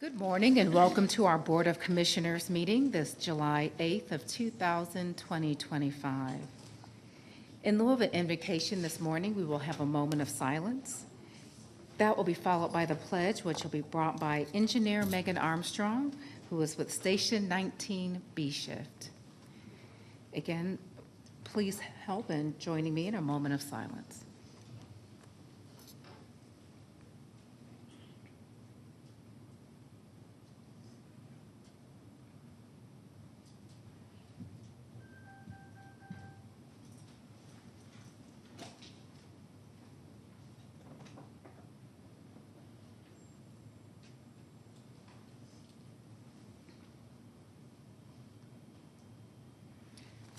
Good morning and welcome to our Board of Commissioners meeting this July 8th of 2025. In lieu of an invocation this morning, we will have a moment of silence. That will be followed by the pledge, which will be brought by Engineer Megan Armstrong, who is with Station 19 B Shift. Again, please help in joining me in a moment of silence.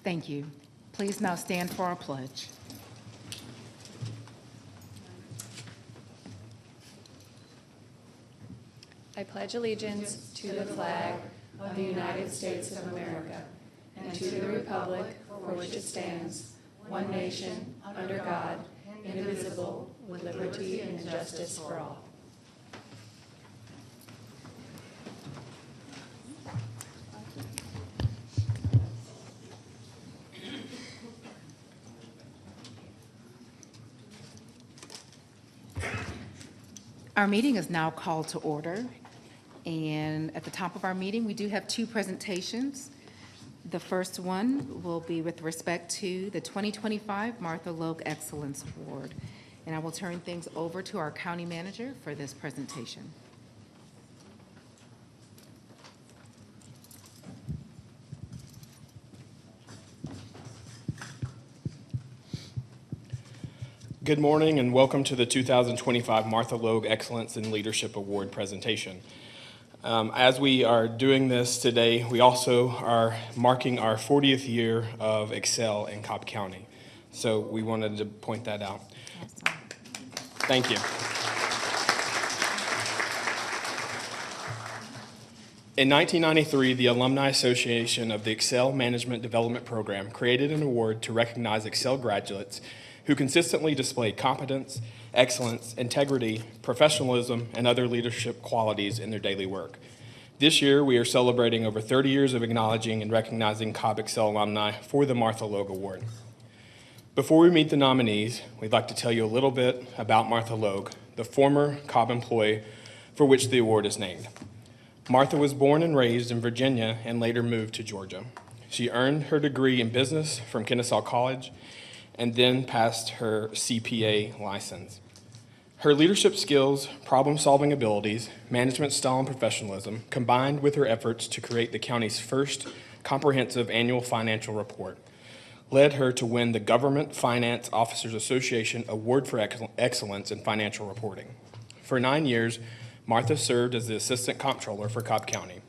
Thank you. Please now stand for our pledge. I pledge allegiance to the flag of the United States of America and to the republic for which it stands, one nation, under God, indivisible, with liberty and justice for all. Our meeting is now called to order, and at the top of our meeting, we do have two presentations. The first one will be with respect to the 2025 Martha Logue Excellence Award, and I will turn things over to our county manager for this presentation. Good morning and welcome to the 2025 Martha Logue Excellence in Leadership Award presentation. As we are doing this today, we also are marking our 40th year of Excel in Cobb County. So we wanted to point that out. Awesome. Thank you. In 1993, the Alumni Association of the Excel Management Development Program created an award to recognize Excel graduates who consistently displayed competence, excellence, integrity, professionalism, and other leadership qualities in their daily work. This year, we are celebrating over 30 years of acknowledging and recognizing Cobb Excel alumni for the Martha Logue Award. Before we meet the nominees, we'd like to tell you a little bit about Martha Logue, the former Cobb employee for which the award is named. Martha was born and raised in Virginia and later moved to Georgia. She earned her degree in business from Kennesaw College and then passed her CPA license. Her leadership skills, problem-solving abilities, management style, and professionalism, combined with her efforts to create the county's first comprehensive annual financial report, led her to win the Government Finance Officers Association Award for Excellence in Financial Reporting. For 9 years, Martha served as the Assistant Comptroller for Cobb County.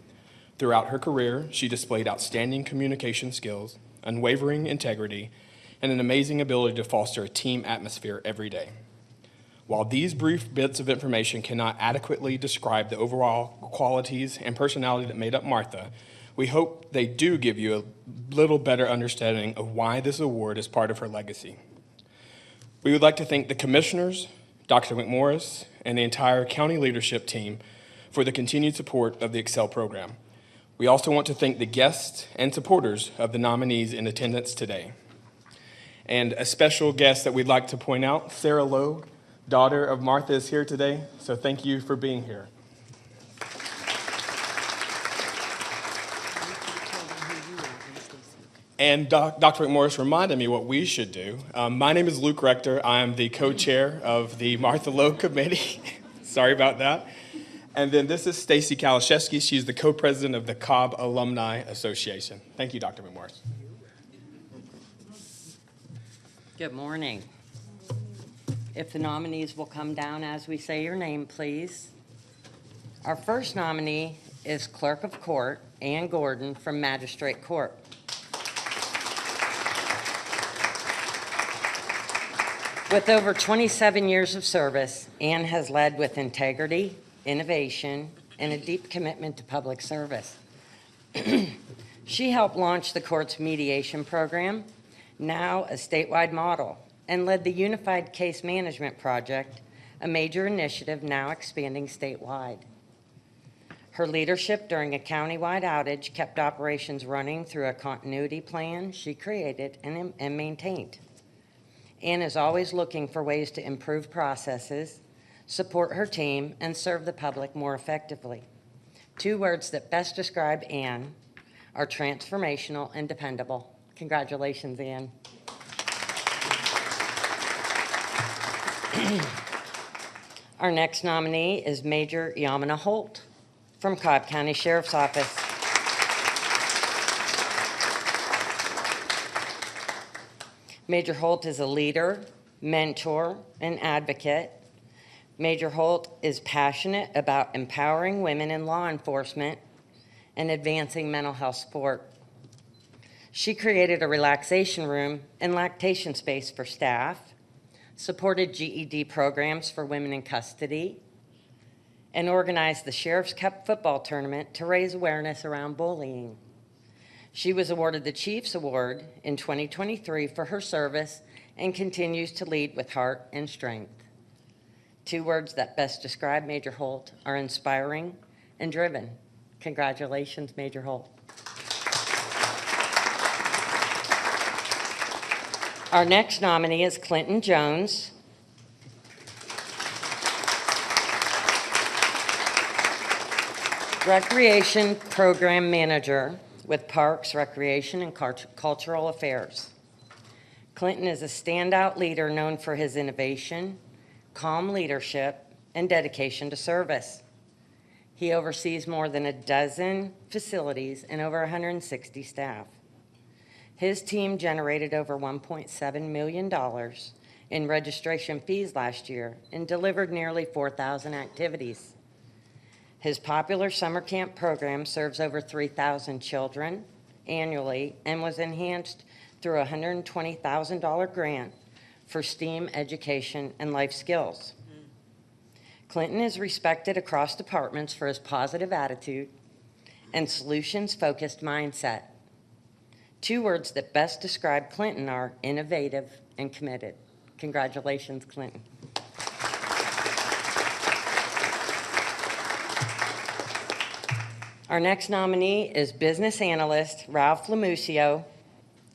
Throughout her career, she displayed outstanding communication skills, unwavering integrity, and an amazing ability to foster a team atmosphere every day. While these brief bits of information cannot adequately describe the overall qualities and personality that made up Martha, we hope they do give you a little better understanding of why this award is part of her legacy. We would like to thank the commissioners, Dr. McMorris, and the entire county leadership team for the continued support of the Excel program. We also want to thank the guests and supporters of the nominees in attendance today. And a special guest that we'd like to point out, Sarah Logue, daughter of Martha, is here today, so thank you for being here. And Dr. McMorris reminded me what we should do. My name is Luke Rector. I am the co-chair of the Martha Logue Committee. Sorry about that. And then this is Stacy Kalashevsky. She's the co-president of the Cobb Alumni Association. Thank you, Dr. McMorris. Good morning. If the nominees will come down as we say your name, please. Our first nominee is Clerk of Court, Ann Gordon from Magistrate Court. With over 27 years of service, Ann has led with integrity, innovation, and a deep commitment to public service. She helped launch the court's mediation program, now a statewide model, and led the Unified Case Management Project, a major initiative now expanding statewide. Her leadership during a countywide outage kept operations running through a continuity plan she created and maintained. Ann is always looking for ways to improve processes, support her team, and serve the public more effectively. Two words that best describe Ann are transformational and dependable. Congratulations, Ann. Our next nominee is Major Yamina Holt from Cobb County Sheriff's Office. Major Holt is a leader, mentor, and advocate. Major Holt is passionate about empowering women in law enforcement and advancing mental health support. She created a relaxation room and lactation space for staff, supported GED programs for women in custody, and organized the Sheriff's Cup football tournament to raise awareness around bullying. She was awarded the Chiefs Award in 2023 for her service and continues to lead with heart and strength. Two words that best describe Major Holt are inspiring and driven. Congratulations, Major Holt. Our next nominee is Clinton Jones. Recreation Program Manager with Parks, Recreation, and Cultural Affairs. Clinton is a standout leader known for his innovation, calm leadership, and dedication to service. He oversees more than a dozen facilities and over 160 staff. His team generated over $1.7 million in registration fees last year and delivered nearly 4,000 activities. His popular summer camp program serves over 3,000 children annually and was enhanced through a $120,000 grant for STEAM education and life skills. Clinton is respected across departments for his positive attitude and solutions-focused mindset. Two words that best describe Clinton are innovative and committed. Congratulations, Clinton. Our next nominee is business analyst Ralph Lamusio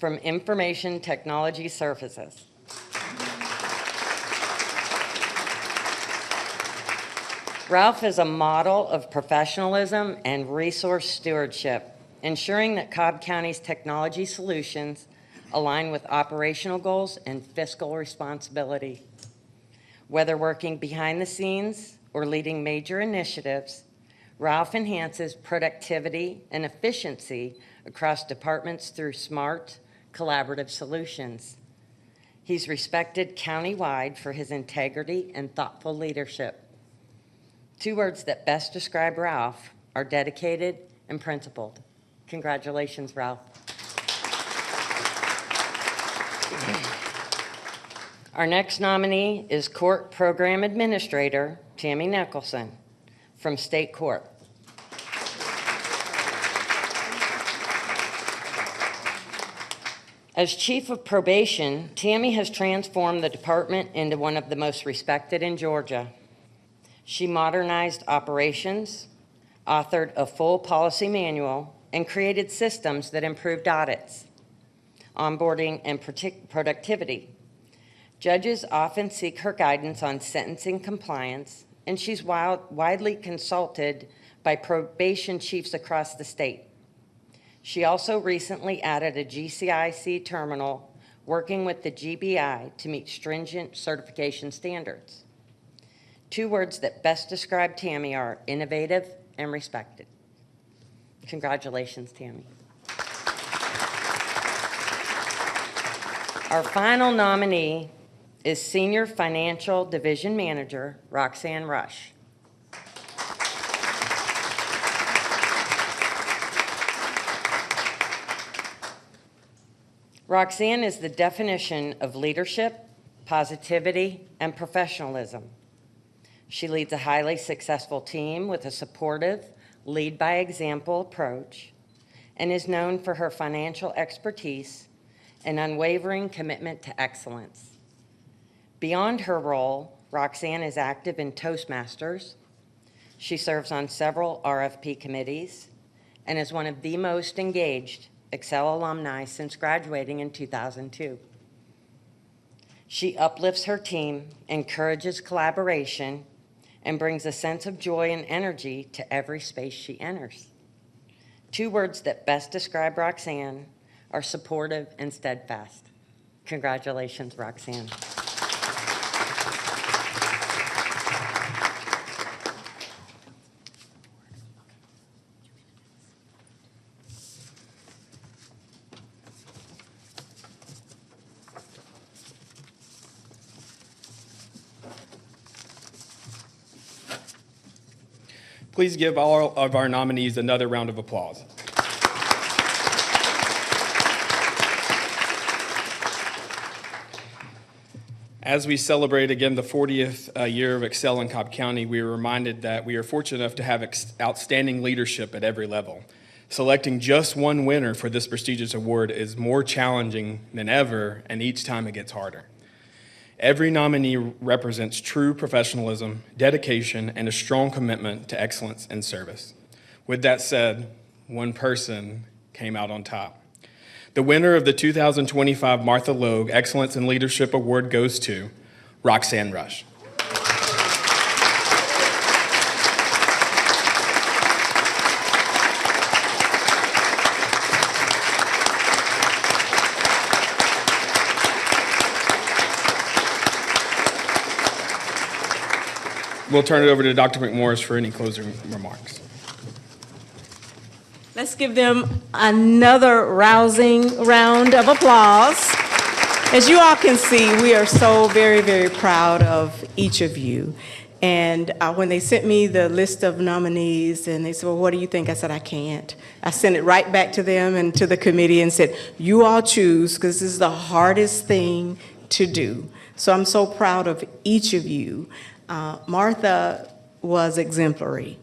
from Information Technology Services. Ralph is a model of professionalism and resource stewardship, ensuring that Cobb County's technology solutions align with operational goals and fiscal responsibility. Whether working behind the scenes or leading major initiatives, Ralph enhances productivity and efficiency across departments through smart, collaborative solutions. He's respected countywide for his integrity and thoughtful leadership. Two words that best describe Ralph are dedicated and principled. Congratulations, Ralph. Our next nominee is Court Program Administrator Tammy Nicholson from State Court. As Chief of Probation, Tammy has transformed the department into one of the most respected in Georgia. She modernized operations, authored a full policy manual, and created systems that improved audits, onboarding, and productivity. Judges often seek her guidance on sentencing compliance, and she's widely consulted by probation chiefs across the state. She also recently added a GCIC terminal, working with the GBI to meet stringent certification standards. Two words that best describe Tammy are innovative and respected. Congratulations, Tammy. Our final nominee is Senior Financial Division Manager Roxanne Rush. Roxanne is the definition of leadership, positivity, and professionalism. She leads a highly successful team with a supportive, lead-by-example approach, and is known for her financial expertise and unwavering commitment to excellence. Beyond her role, Roxanne is active in Toastmasters, She serves on several RFP committees and is one of the most engaged Excel alumni since graduating in 2002. She uplifts her team, encourages collaboration, and brings a sense of joy and energy to every space she enters. Two words that best describe Roxanne are supportive and steadfast. Congratulations, Roxanne. Please give all of our nominees another round of applause. As we celebrate again the 40th year of Excel in Cobb County, we are reminded that we are fortunate enough to have outstanding leadership at every level. Selecting just one winner for this prestigious award is more challenging than ever, and each time it gets harder. Every nominee represents true professionalism, dedication, and a strong commitment to excellence and service. With that said, one person came out on top. The winner of the 2025 Martha Logue Excellence in Leadership Award goes to Roxanne Rush. We'll turn it over to Dr. McMorris for any closing remarks. Let's give them another rousing round of applause. As you all can see, we are so very, very proud of each of you. And when they sent me the list of nominees and they said, well, what do you think? I said, I can't. I sent it right back to them and to the committee and said, you all choose, because this is the hardest thing to do. So I'm so proud of each of you. Martha was exemplary.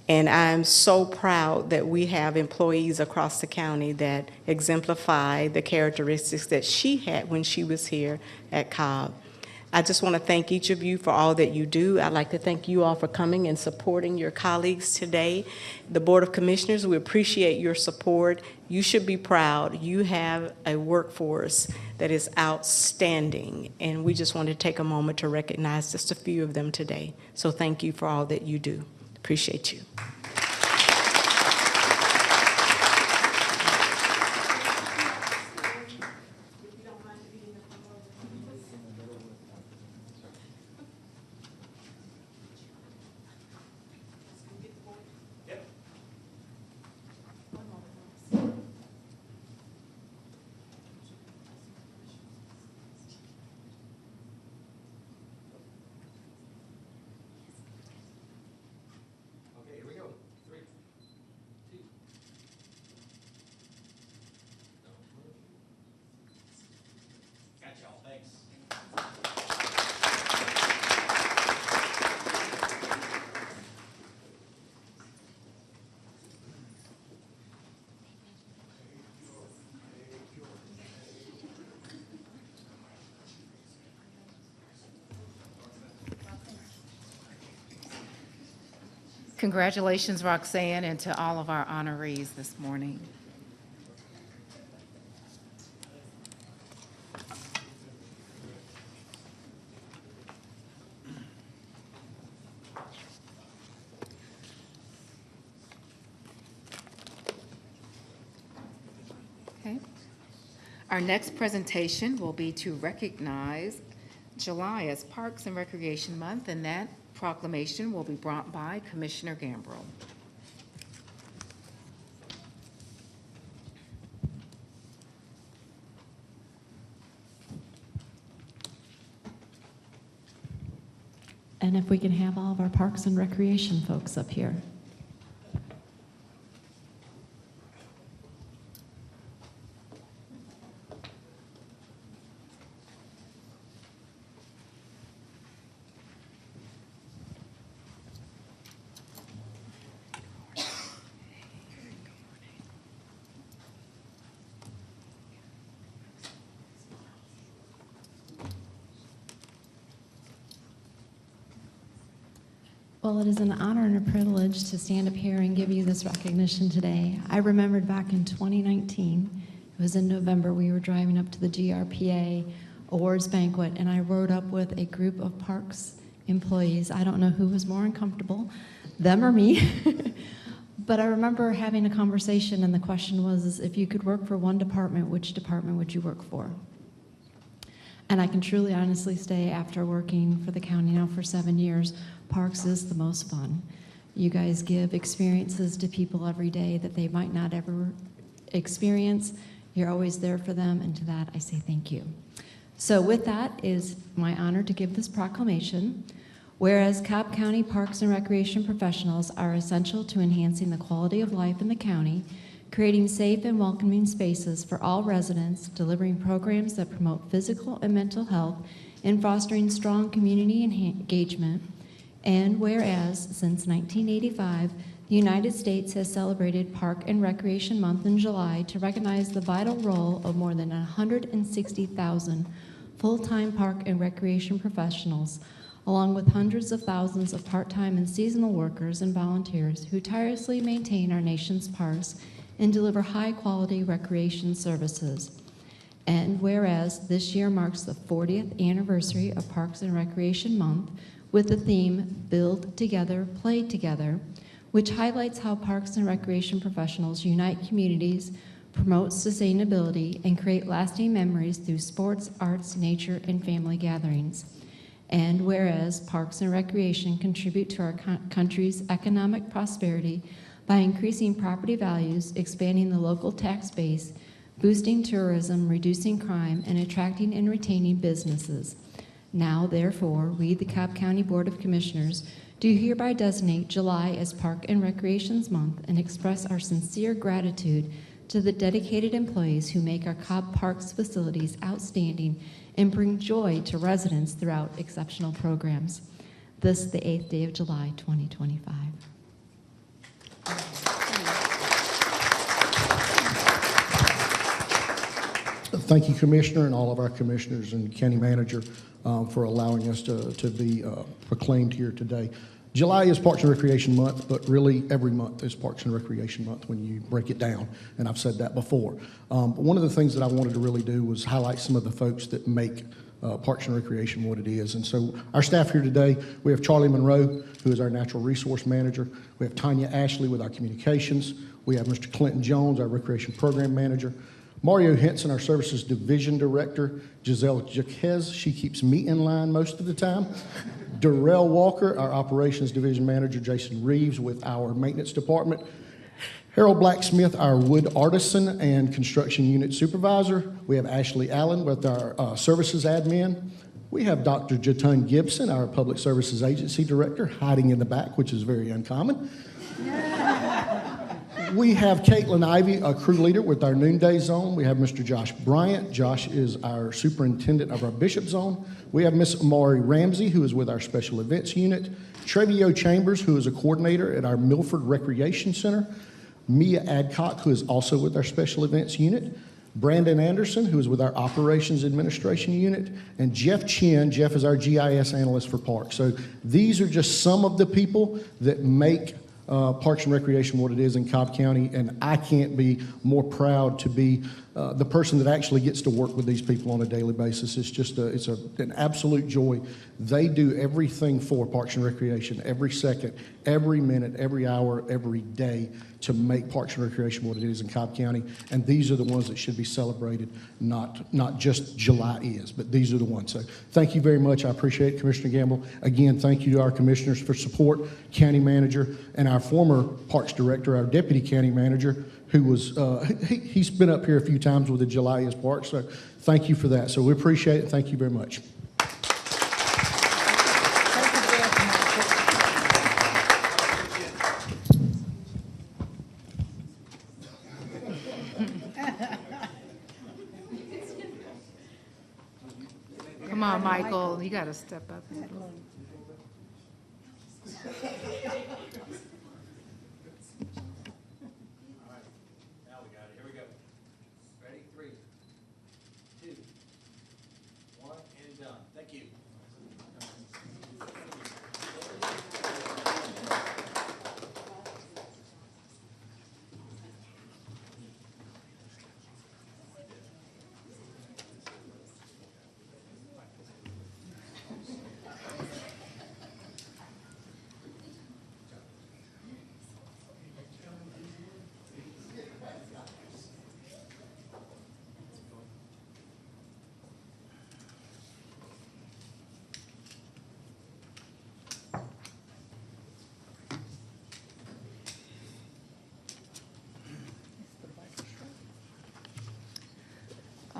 And I'm so proud that we have employees across the county that exemplify the characteristics that she had when she was here at Cobb. I just want to thank each of you for all that you do. I'd like to thank you all for coming and supporting your colleagues today. The Board of Commissioners, we appreciate your support. You should be proud. You have a workforce that is outstanding, and we just want to take a moment to recognize just a few of them today. So thank you for all that you do. Appreciate you. Congratulations, Roxanne, and to all of our honorees this morning. Okay. Our next presentation will be to recognize July as Parks and Recreation Month, and that proclamation will be brought by Commissioner Gambrill. And if we can have all of our Parks and Recreation folks up here. Well, it is an honor and a privilege to stand up here and give you this recognition today. I remembered back in 2019, it was in November, we were driving up to the GRPA awards banquet, and I rode up with a group of parks employees. I don't know who was more uncomfortable, them or me. But I remember having a conversation, and the question was, if you could work for one department, which department would you work for? And I can truly honestly say, after working for the county now for 7 years, Parks is the most fun. You guys give experiences to people every day that they might not ever experience. You're always there for them, and to that I say thank you. So with that, it is my honor to give this proclamation. Whereas Cobb County Parks and Recreation professionals are essential to enhancing the quality of life in the county, creating safe and welcoming spaces for all residents, delivering programs that promote physical and mental health, and fostering strong community engagement. And whereas since 1985, the United States has celebrated Park and Recreation Month in July to recognize the vital role of more than 160,000 full-time park and recreation professionals, along with hundreds of thousands of part-time and seasonal workers and volunteers who tirelessly maintain our nation's parks and deliver high-quality recreation services. And whereas this year marks the 40th anniversary of Parks and Recreation Month with the theme Build Together, Play Together, which highlights how parks and recreation professionals unite communities, promote sustainability, and create lasting memories through sports, arts, nature, and family gatherings. And whereas Parks and Recreation contribute to our country's economic prosperity by increasing property values, expanding the local tax base, boosting tourism, reducing crime, and attracting and retaining businesses. Now, therefore, we, the Cobb County Board of Commissioners, do hereby designate July as Park and Recreations Month and express our sincere gratitude to the dedicated employees who make our Cobb Parks facilities outstanding and bring joy to residents throughout exceptional programs. This, the 8th day of July, 2025. Thank you, Commissioner, and all of our commissioners and county manager for allowing us to be proclaimed here today. July is Parks and Recreation Month, but really every month is Parks and Recreation Month when you break it down, and I've said that before. But one of the things that I wanted to really do was highlight some of the folks that make Parks and Recreation what it is. And so our staff here today, we have Charlie Monroe, who is our Natural Resource Manager. We have Tanya Ashley with our Communications. We have Mr. Clinton Jones, our Recreation Program Manager. Mario Henson, our Services Division Director. Giselle Jaquez, she keeps me in line most of the time. Darrell Walker, our Operations Division Manager. Jason Reeves with our Maintenance Department. Harold Blacksmith, our Wood Artisan and Construction Unit Supervisor. We have Ashley Allen with our Services Admin. We have Dr. Jatun Gibson, our Public Services Agency Director, hiding in the back, which is very uncommon. We have Caitlin Ivey, a crew leader with our Noonday Zone. We have Mr. Josh Bryant. Josh is our superintendent of our Bishop Zone. We have Miss Amari Ramsey, who is with our Special Events Unit. Trevio Chambers, who is a coordinator at our Milford Recreation Center. Mia Adcock, who is also with our Special Events Unit. Brandon Anderson, who is with our Operations Administration Unit. And Jeff Chin. Jeff is our GIS analyst for Parks. So these are just some of the people that make Parks and Recreation what it is in Cobb County, and I can't be more proud to be the person that actually gets to work with these people on a daily basis. It's just an absolute joy. They do everything for Parks and Recreation, every second, every minute, every hour, every day, to make Parks and Recreation what it is in Cobb County, and these are the ones that should be celebrated, not just July is, but these are the ones. So thank you very much. I appreciate it, Commissioner Gamble. Again, thank you to our commissioners for support, county manager, and our former Parks Director, our Deputy County Manager, who was, he's been up here a few times with the July is Park, so thank you for that. So we appreciate it. Thank you very much. Come on, Michael, you got to step up.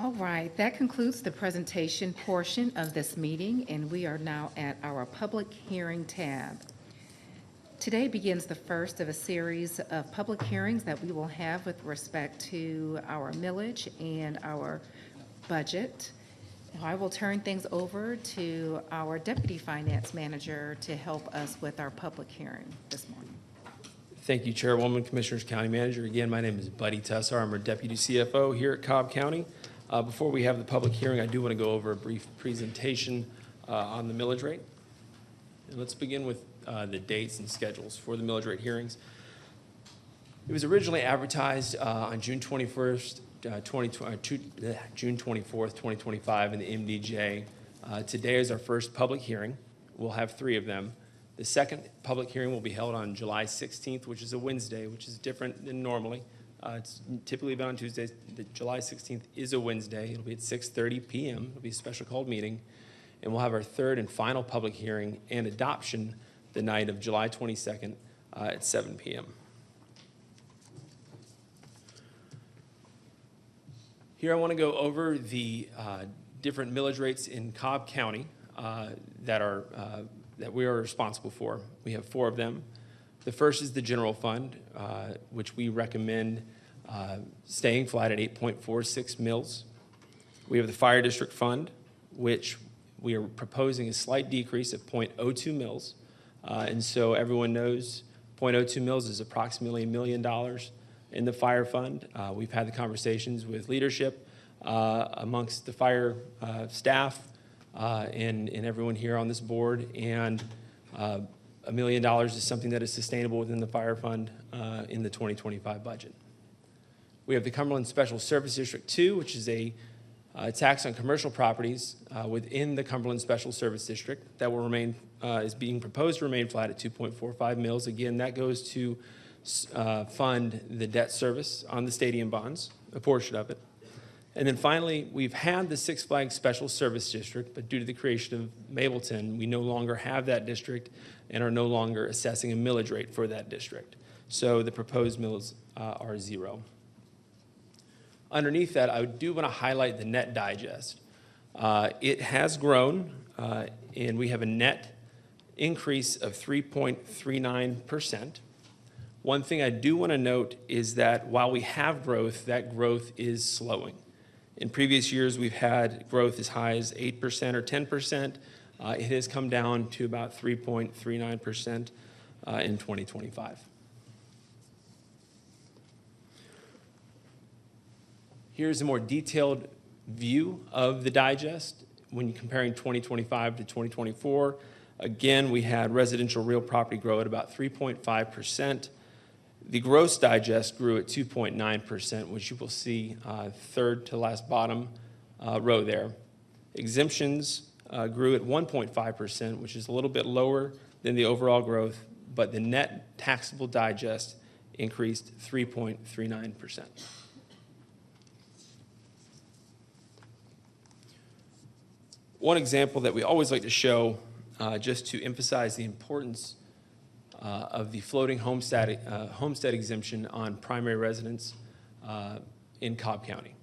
All right, that concludes the presentation portion of this meeting, and we are now at our public hearing tab. Today begins the first of a series of public hearings that we will have with respect to our millage and our budget. Now, I will turn things over to our Deputy Finance Manager to help us with our public hearing this morning. Thank you, Chairwoman, Commissioners, County Manager. Again, my name is Buddy Tussar. I'm our Deputy CFO here at Cobb County. Before we have the public hearing, I do want to go over a brief presentation on the millage rate. And let's begin with the dates and schedules for the millage rate hearings. It was originally advertised on June 21st, June 24th, 2025 in the MDJ. Today is our first public hearing. We'll have 3 of them. The second public hearing will be held on July 16th, which is a Wednesday, which is different than normally. It's typically been on Tuesdays. The July 16th is a Wednesday. It'll be at 6:30 p.m. It'll be a special called meeting. And we'll have our third and final public hearing and adoption the night of July 22nd at 7 p.m. Here I want to go over the different millage rates in Cobb County that we are responsible for. We have 4 of them. The first is the general fund, which we recommend staying flat at 8.46 mils. We have the fire district fund, which we are proposing a slight decrease of 0.02 mils. And so everyone knows 0.02 mils is approximately $1 million in the fire fund. We've had the conversations with leadership amongst the fire staff and everyone here on this board, and $1 million is something that is sustainable within the fire fund in the 2025 budget. We have the Cumberland Special Service District 2, which is a tax on commercial properties within the Cumberland Special Service District that will remain, is being proposed to remain flat at 2.45 mils. Again, that goes to fund the debt service on the stadium bonds, a portion of it. And then finally, we've had the Six Flags Special Service District, but due to the creation of Mableton, we no longer have that district and are no longer assessing a millage rate for that district. So the proposed mills are 0. Underneath that, I do want to highlight the net digest. It has grown, and we have a net increase of 3.39%. One thing I do want to note is that while we have growth, that growth is slowing. In previous years, we've had growth as high as 8% or 10%. It has come down to about 3.39% in 2025. Here's a more detailed view of the digest when you're comparing 2025 to 2024. Again, we had residential real property grow at about 3.5%. The gross digest grew at 2.9%, which you will see third to last bottom row there. Exemptions grew at 1.5%, which is a little bit lower than the overall growth, but the net taxable digest increased 3.39%. One example that we always like to show, just to emphasize the importance of the floating homestead exemption on primary residence in Cobb County.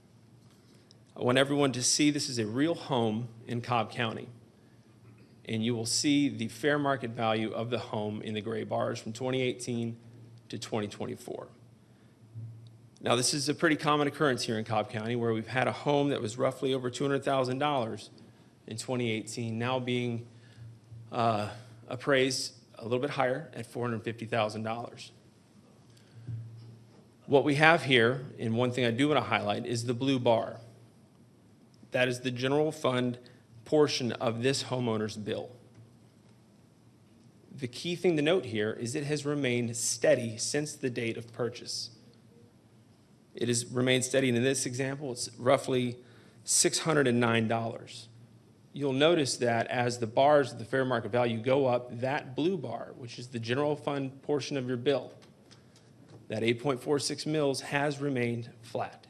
I want everyone to see this is a real home in Cobb County, and you will see the fair market value of the home in the gray bars from 2018 to 2024. Now, this is a pretty common occurrence here in Cobb County, where we've had a home that was roughly over $200,000 in 2018, now being appraised a little bit higher at $450,000. What we have here, and one thing I do want to highlight, is the blue bar. That is the general fund portion of this homeowner's bill. The key thing to note here is it has remained steady since the date of purchase. It has remained steady, and in this example, it's roughly $609. You'll notice that as the bars of the fair market value go up, that blue bar, which is the general fund portion of your bill, that 8.46 mils has remained flat.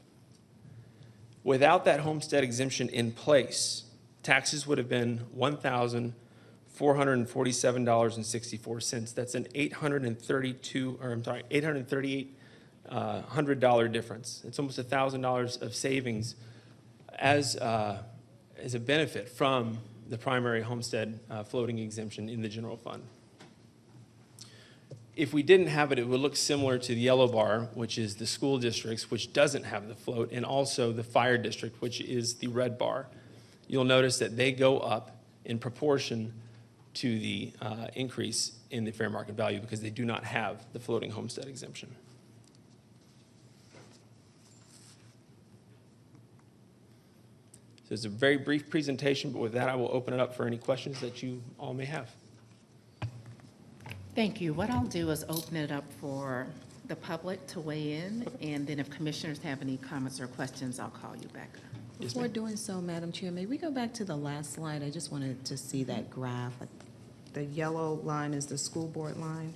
Without that homestead exemption in place, taxes would have been $1,447.64. That's an $838 $100 difference. It's almost $1,000 of savings as a benefit from the primary homestead floating exemption in the general fund. If we didn't have it, it would look similar to the yellow bar, which is the school districts, which doesn't have the float, and also the fire district, which is the red bar. You'll notice that they go up in proportion to the increase in the fair market value because they do not have the floating homestead exemption. So it's a very brief presentation, but with that, I will open it up for any questions that you all may have. Thank you. What I'll do is open it up for the public to weigh in, and then if commissioners have any comments or questions, I'll call you back. Yes, Before ma'am. doing so, Madam Chair, may we go back to the last slide? I just wanted to see that graph. The yellow line is the school board line.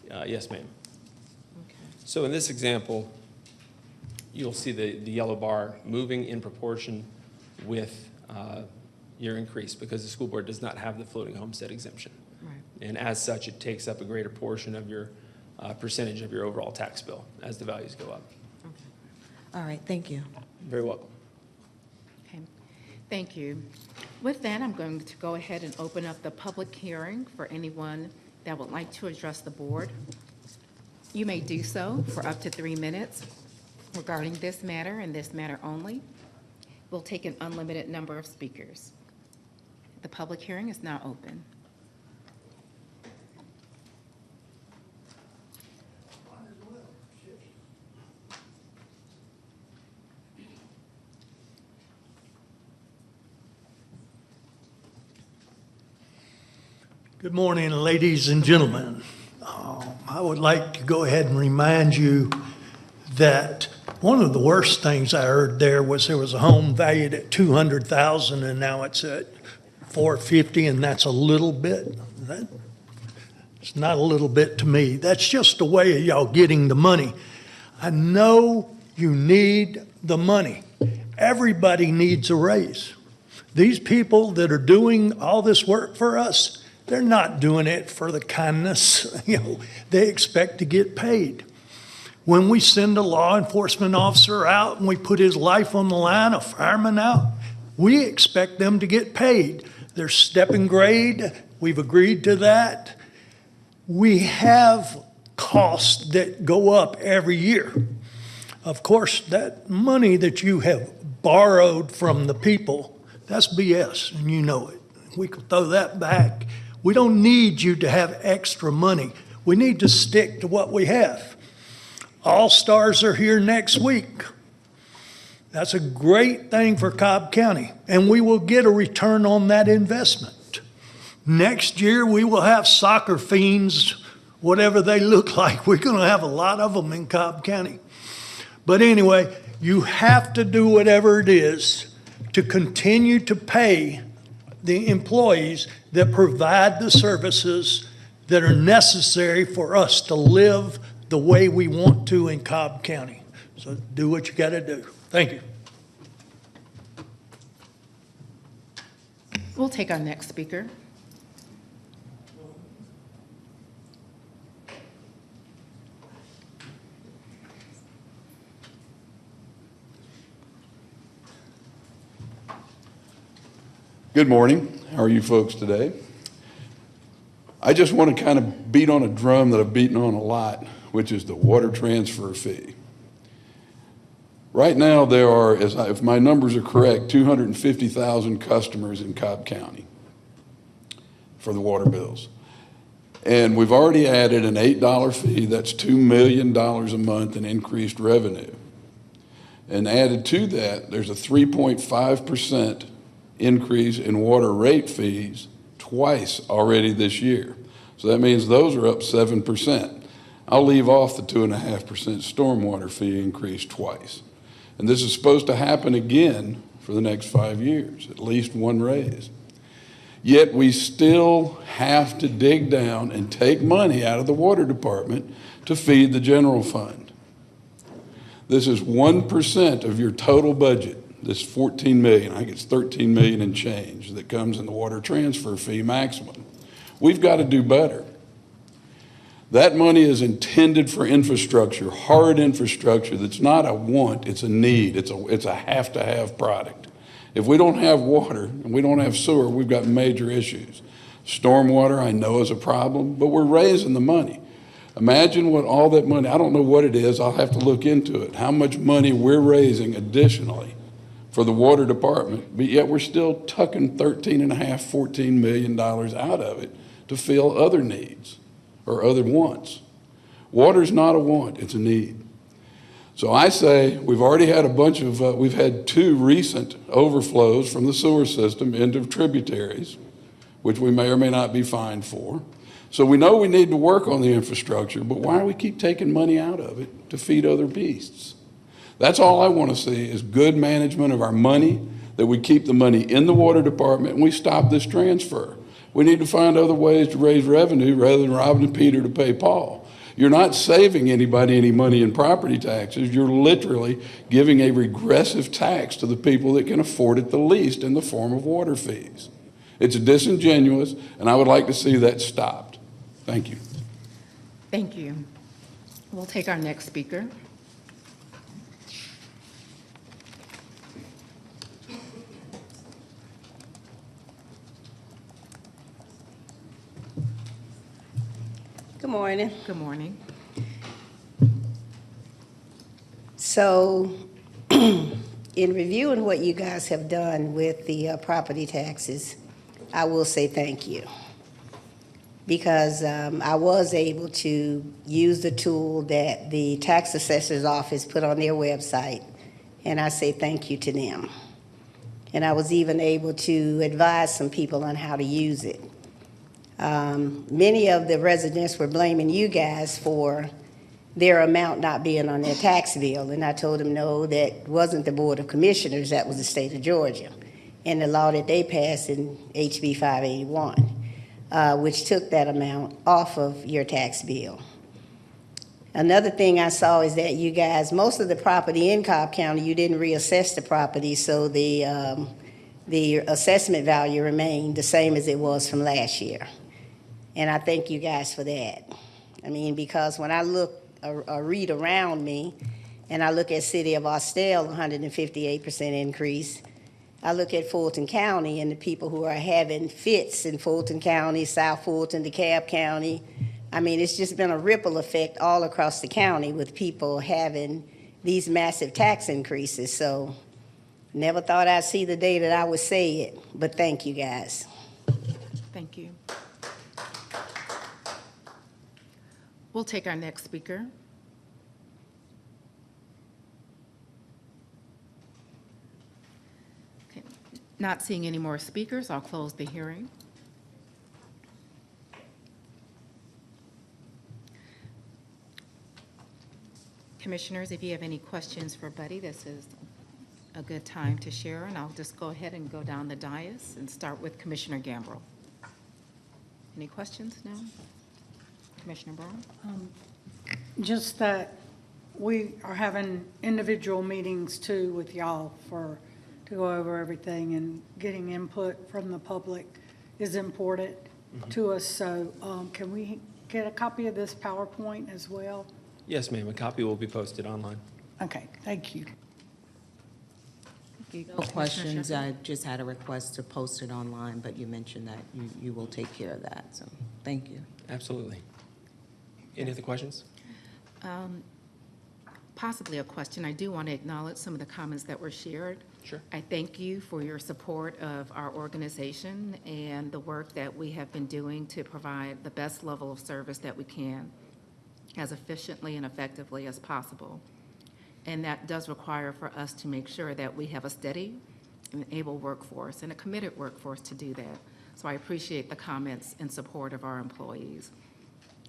Yes, ma'am. Okay. So in this example, you'll see the yellow bar moving in proportion with your increase because the school board does not have the floating homestead exemption. Right. And as such, it takes up a greater portion of your percentage of your overall tax bill as the values go up. All right, thank you. Very welcome. Okay, thank you. With that, I'm going to go ahead and open up the public hearing for anyone that would like to address the board. You may do so for up to 3 minutes regarding this matter and this matter only. We'll take an unlimited number of speakers. The public hearing is now open. Good morning, ladies and gentlemen. I would like to go ahead and remind you that one of the worst things I heard there was a home valued at $200,000 and now it's at $450, and that's a little bit. It's not a little bit to me. That's just the way of y'all getting the money. I know you need the money. Everybody needs a raise. These people that are doing all this work for us, they're not doing it for the kindness. They expect to get paid. When we send a law enforcement officer out and we put his life on the line, a fireman out, we expect them to get paid. They're step and grade. We've agreed to that. We have costs that go up every year. Of course, that money that you have borrowed from the people, that's BS, and you know it. We can throw that back. We don't need you to have extra money. We need to stick to what we have. All-Stars are here next week. That's a great thing for Cobb County, and we will get a return on that investment. Next year, we will have soccer fiends, whatever they look like. We're going to have a lot of them in Cobb County. But anyway, you have to do whatever it is to continue to pay the employees that provide the services that are necessary for us to live the way we want to in Cobb County. So do what you got to do. Thank you. We'll take our next speaker. Good morning. How are you folks today? I just want to kind of beat on a drum that I've beaten on a lot, which is the water transfer fee. Right now, there are, if my numbers are correct, 250,000 customers in Cobb County for the water bills. And we've already added an $8 fee, that's $2 million a month in increased revenue. And added to that, there's a 3.5% increase in water rate fees twice already this year. So that means those are up 7%. I'll leave off the 2.5% stormwater fee increase twice. And this is supposed to happen again for the next 5 years, at least one raise. Yet we still have to dig down and take money out of the water department to feed the general fund. This is 1% of your total budget. This 14 million, I think it's 13 million and change that comes in the water transfer fee maximum. We've got to do better. That money is intended for infrastructure, hard infrastructure that's not a want, it's a need. It's a have-to-have product. If we don't have water and we don't have sewer, we've got major issues. Stormwater, I know, is a problem, but we're raising the money. Imagine what all that money, I don't know what it is, I'll have to look into it, how much money we're raising additionally for the water department, but yet we're still tucking $13.5, $14 million out of it to fill other needs or other wants. Water's not a want, it's a need. So I say we've already had we've had 2 recent overflows from the sewer system into tributaries, which we may or may not be fined for. So we know we need to work on the infrastructure, but why do we keep taking money out of it to feed other beasts? That's all I want to see is good management of our money, that we keep the money in the water department and we stop this transfer. We need to find other ways to raise revenue rather than robbing Peter to pay Paul. You're not saving anybody any money in property taxes. You're literally giving a regressive tax to the people that can afford it the least in the form of water fees. It's disingenuous, and I would like to see that stopped. Thank you. Thank you. We'll take our next speaker. Good morning. Good morning. So, in reviewing what you guys have done with the property taxes, I will say thank you. Because I was able to use the tool that the tax assessor's office put on their website, and I say thank you to them. And I was even able to advise some people on how to use it. Many of the residents were blaming you guys for their amount not being on their tax bill, and I told them no, that wasn't the Board of Commissioners, that was the state of Georgia, and the law that they passed in HB 581, which took that amount off of your tax bill. Another thing I saw is that you guys, most of the property in Cobb County, you didn't reassess the property, so the assessment value remained the same as it was from last year. And I thank you guys for that. I mean, because when I look or read around me, and I look at City of Austell, 158% increase, I look at Fulton County and the people who are having fits in Fulton County, South Fulton, DeKalb County. I mean, it's just been a ripple effect all across the county with people having these massive tax increases. So never thought I'd see the day that I would say it, but thank you guys. Thank you. We'll take our next speaker. Okay. Not seeing any more speakers, I'll close the hearing. Commissioners, if you have any questions for Buddy, this is a good time to share, and I'll just go ahead and go down the dais and start with Commissioner Gambrill. Any questions now? Commissioner Brown? Just that we are having individual meetings too with y'all to go over everything, and getting input from the public is important to us. So can we get a copy of this PowerPoint as well? Yes, ma'am. A copy will be posted online. Okay, thank you. No questions. I just had a request to post it online, but you mentioned that you will take care of that, so thank you. Absolutely. Any other questions? Possibly a question. I do want to acknowledge some of the comments that were shared. Sure. I thank you for your support of our organization and the work that we have been doing to provide the best level of service that we can as efficiently and effectively as possible. And that does require for us to make sure that we have a steady and able workforce and a committed workforce to do that. So I appreciate the comments in support of our employees.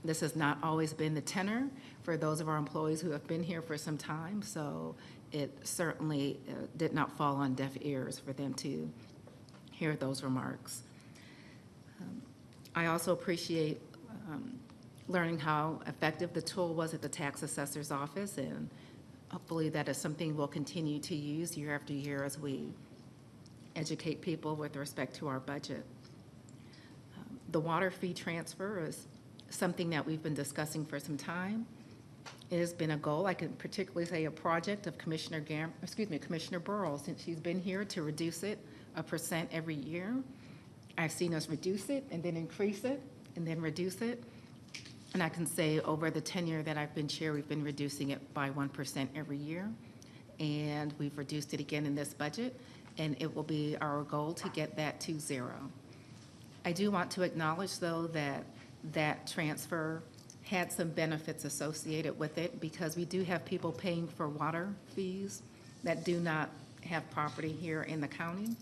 This has not always been the tenor for those of our employees who have been here for some time, so it certainly did not fall on deaf ears for them to hear those remarks. I also appreciate learning how effective the tool was at the tax assessor's office, and hopefully that is something we'll continue to use year after year as we educate people with respect to our budget. The water fee transfer is something that we've been discussing for some time. It has been a goal, I can particularly say a project of Commissioner Burrow, since she's been here, to reduce it 1% every year. I've seen us reduce it and then increase it and then reduce it. And I can say over the tenure that I've been chair, we've been reducing it by 1% every year. And we've reduced it again in this budget, and it will be our goal to get that to 0. I do want to acknowledge, though, that that transfer had some benefits associated with it, because we do have people paying for water fees that do not have property here in the county.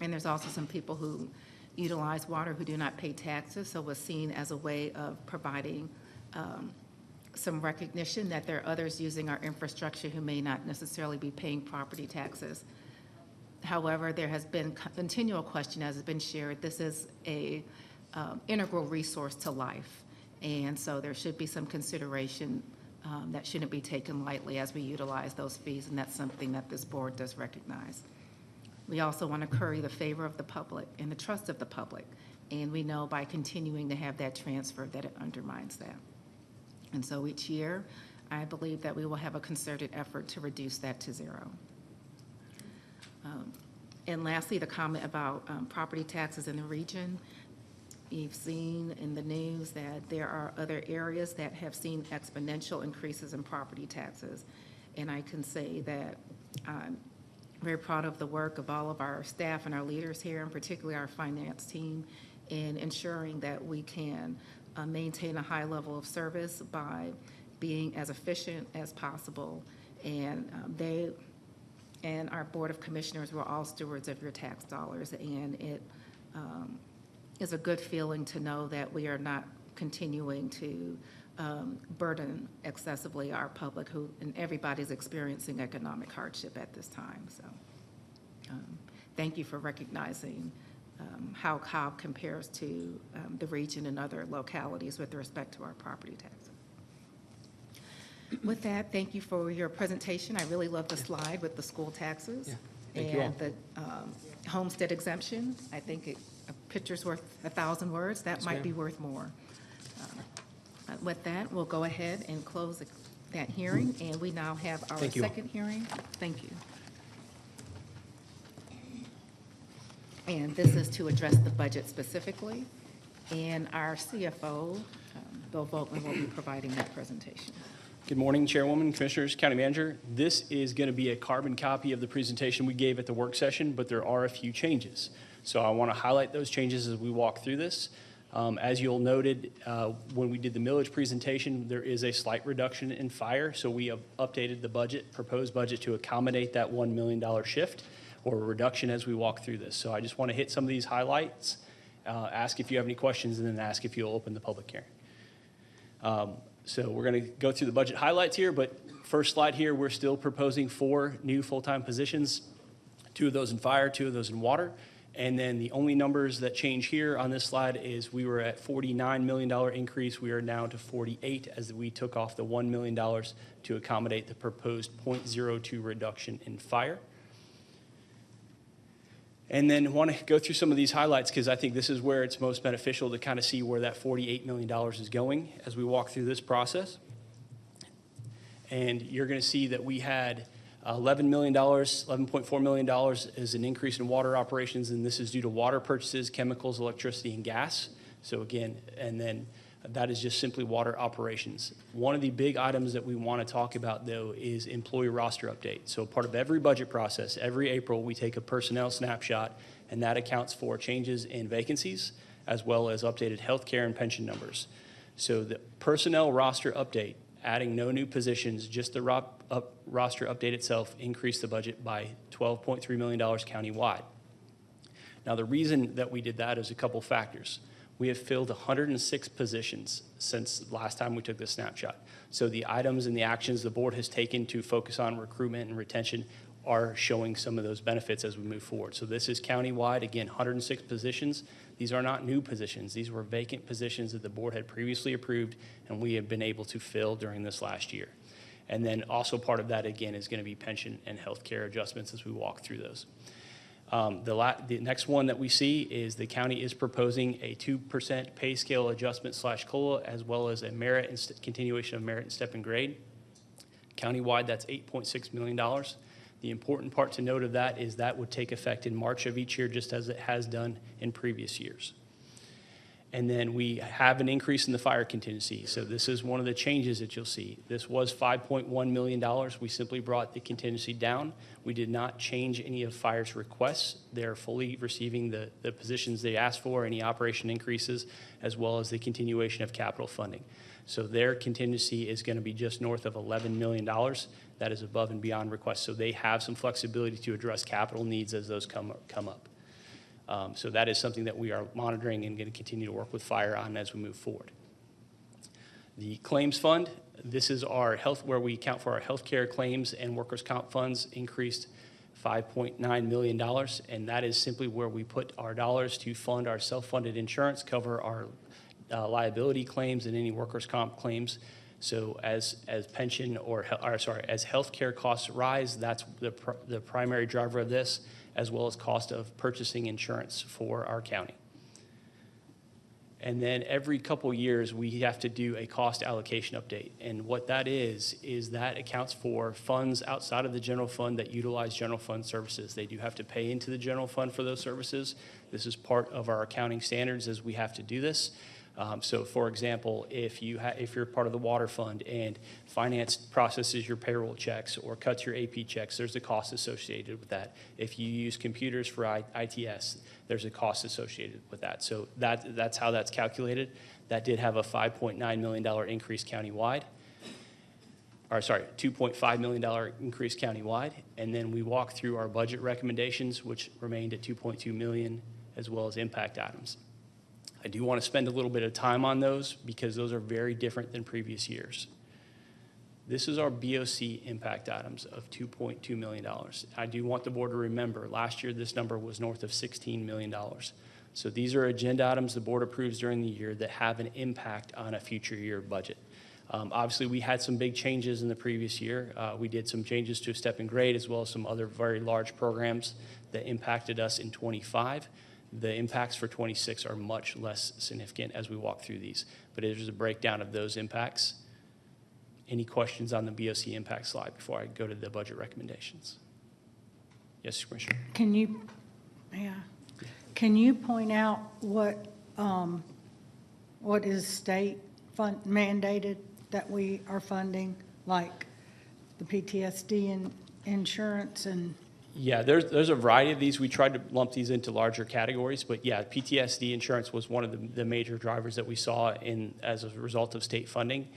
And there's also some people who utilize water who do not pay taxes, so it was seen as a way of providing some recognition that there are others using our infrastructure who may not necessarily be paying property taxes. However, there has been continual question, as has been shared, this is a integral resource to life. And so there should be some consideration that shouldn't be taken lightly as we utilize those fees, and that's something that this board does recognize. We also want to curry the favor of the public and the trust of the public, and we know by continuing to have that transfer that it undermines that. And so each year, I believe that we will have a concerted effort to reduce that to 0. And lastly, the comment about property taxes in the region. You've seen in the news that there are other areas that have seen exponential increases in property taxes. And I can say that I'm very proud of the work of all of our staff and our leaders here, and particularly our finance team, in ensuring that we can maintain a high level of service by being as efficient as possible. And they and our Board of Commissioners were all stewards of your tax dollars, and it is a good feeling to know that we are not continuing to burden excessively our public, and everybody's experiencing economic hardship at this time. So thank you for recognizing how Cobb compares to the region and other localities with respect to our property taxes. With that, thank you for your presentation. I really love the slide with the school taxes. Yeah. Thank you all. And the homestead exemption. I think a picture's worth 1,000 words. That Yes, might ma'am. be worth more. With that, we'll go ahead and close that hearing, and we now have our Thank you all. second hearing. Thank you. And this is to address the budget specifically, and our CFO, Bill Volkman, will be providing that presentation. Good morning, Chairwoman, Commissioners, County Manager. This is going to be a carbon copy of the presentation we gave at the work session, but there are a few changes. So I want to highlight those changes as we walk through this. As you'll noted, when we did the millage presentation, there is a slight reduction in fire. So we have updated the budget, proposed budget, to accommodate that $1 million shift or reduction as we walk through this. So I just want to hit some of these highlights, ask if you have any questions, and then ask if you'll open the public hearing. So we're going to go through the budget highlights here, but first slide here, we're still proposing 4 new full-time positions, 2 of those in fire, 2 of those in water. And then the only numbers that change here on this slide is we were at $49 million increase. We are now to 48 as we took off the $1 million to accommodate the proposed 0.02 reduction in fire. And then want to go through some of these highlights because I think this is where it's most beneficial to kind of see where that $48 million is going as we walk through this process. And you're going to see that we had $11 million, $11.4 million is an increase in water operations, and this is due to water purchases, chemicals, electricity, and gas. So again, and then that is just simply water operations. One of the big items that we want to talk about, though, is employee roster update. So part of every budget process, every April, we take a personnel snapshot, and that accounts for changes in vacancies, as well as updated healthcare and pension numbers. So the personnel roster update, adding no new positions, just the roster update itself increased the budget by $12.3 million countywide. Now, the reason that we did that is a couple factors. We have filled 106 positions since last time we took this snapshot. So the items and the actions the board has taken to focus on recruitment and retention are showing some of those benefits as we move forward. So this is countywide, again, 106 positions. These are not new positions. These were vacant positions that the board had previously approved and we have been able to fill during this last year. And then also part of that, again, is going to be pension and health care adjustments as we walk through those. The next one that we see is the county is proposing a 2% pay scale adjustment / COLA, as well as a merit and continuation of merit and step and grade. Countywide, that's $8.6 million. The important part to note of that is that would take effect in March of each year, just as it has done in previous years. And then we have an increase in the fire contingency. So this is one of the changes that you'll see. This was $5.1 million. We simply brought the contingency down. We did not change any of fire's requests. They're fully receiving the positions they asked for, any operation increases, as well as the continuation of capital funding. So their contingency is going to be just north of $11 million. That is above and beyond requests. So they have some flexibility to address capital needs as those come up. So that is something that we are monitoring and going to continue to work with fire on as we move forward. The claims fund, this is our health, where we account for our healthcare claims and workers' comp funds, increased $5.9 million, and that is simply where we put our dollars to fund our self-funded insurance, cover our liability claims and any workers' comp claims. So as pension as healthcare costs rise, that's the primary driver of this, as well as cost of purchasing insurance for our county. And then every couple years, we have to do a cost allocation update. And what that is that accounts for funds outside of the general fund that utilize general fund services. They do have to pay into the general fund for those services. This is part of our accounting standards as we have to do this. So, for example, if you're part of the water fund and finance processes your payroll checks or cuts your AP checks, there's a cost associated with that. If you use computers for ITS, there's a cost associated with that. So that's how that's calculated. That did have a $5.9 million increase countywide. $2.5 million increase countywide. And then we walk through our budget recommendations, which remained at $2.2 million, as well as impact items. I do want to spend a little bit of time on those because those are very different than previous years. This is our BOC impact items of $2.2 million. I do want the board to remember, last year this number was north of $16 million. So these are agenda items the board approves during the year that have an impact on a future year budget. Obviously, we had some big changes in the previous year. We did some changes to step and grade, as well as some other very large programs that impacted us in 25. The impacts for 26 are much less significant as we walk through these, but there's a breakdown of those impacts. Any questions on the BOC impact slide before I go to the budget recommendations? Yes, Commissioner. Can you point out what is state fund mandated that we are funding, like the PTSD and insurance and? Yeah, there's a variety of these. We tried to lump these into larger categories, but yeah, PTSD insurance was one of the major drivers that we saw as a result of state funding.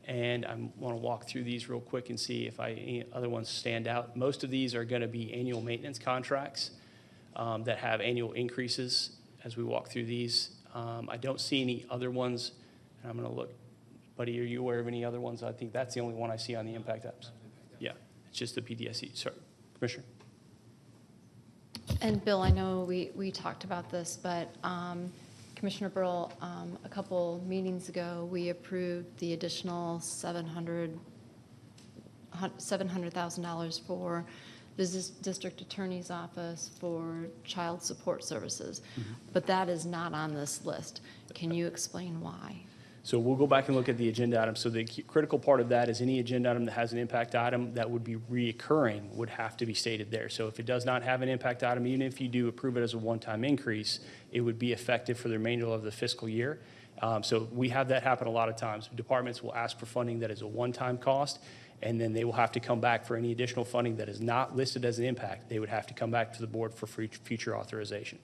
And I want to walk through these real quick and see if any other ones stand out. Most of these are going to be annual maintenance contracts that have annual increases as we walk through these. I don't see any other ones, and I'm going to look. Buddy, are you aware of any other ones? I think that's the only one I see on the impact apps. Yeah, it's just the PTSD. Sorry, Commissioner. And Bill, I know we talked about this, but Commissioner Burl, a couple meetings ago, we approved the additional $700,000 for the district attorney's office for child support services. Mm-hmm. But that is not on this list. Can you explain why? So we'll go back and look at the agenda item. So the critical part of that is any agenda item that has an impact item that would be reoccurring would have to be stated there. So if it does not have an impact item, even if you do approve it as a one-time increase, it would be effective for the remainder of the fiscal year. So we have that happen a lot of times. Departments will ask for funding that is a one-time cost, and then they will have to come back for any additional funding that is not listed as an impact. They would have to come back to the board for future authorization.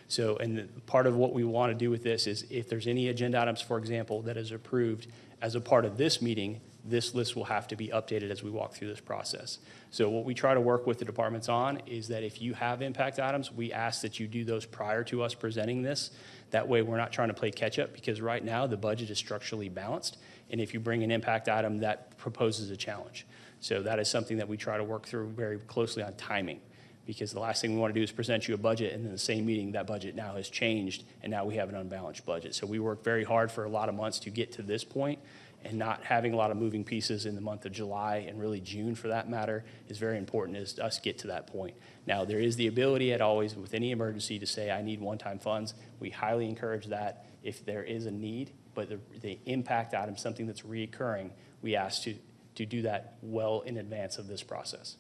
So, and part of what we want to do with this is if there's any agenda items, for example, that is approved as a part of this meeting, this list will have to be updated as we walk through this process. So what we try to work with the departments on is that if you have impact items, we ask that you do those prior to us presenting this. That way we're not trying to play catch up, because right now the budget is structurally balanced. And if you bring an impact item, that proposes a challenge. So that is something that we try to work through very closely on timing. Because the last thing we want to do is present you a budget, and in the same meeting, that budget now has changed, and now we have an unbalanced budget. So we worked very hard for a lot of months to get to this point, and not having a lot of moving pieces in the month of July and really June for that matter is very important as us get to that point. Now, there is the ability at always with any emergency to say, I need one-time funds. We highly encourage that if there is a need, but the impact item, something that's reoccurring, we ask to do that well in advance of this process.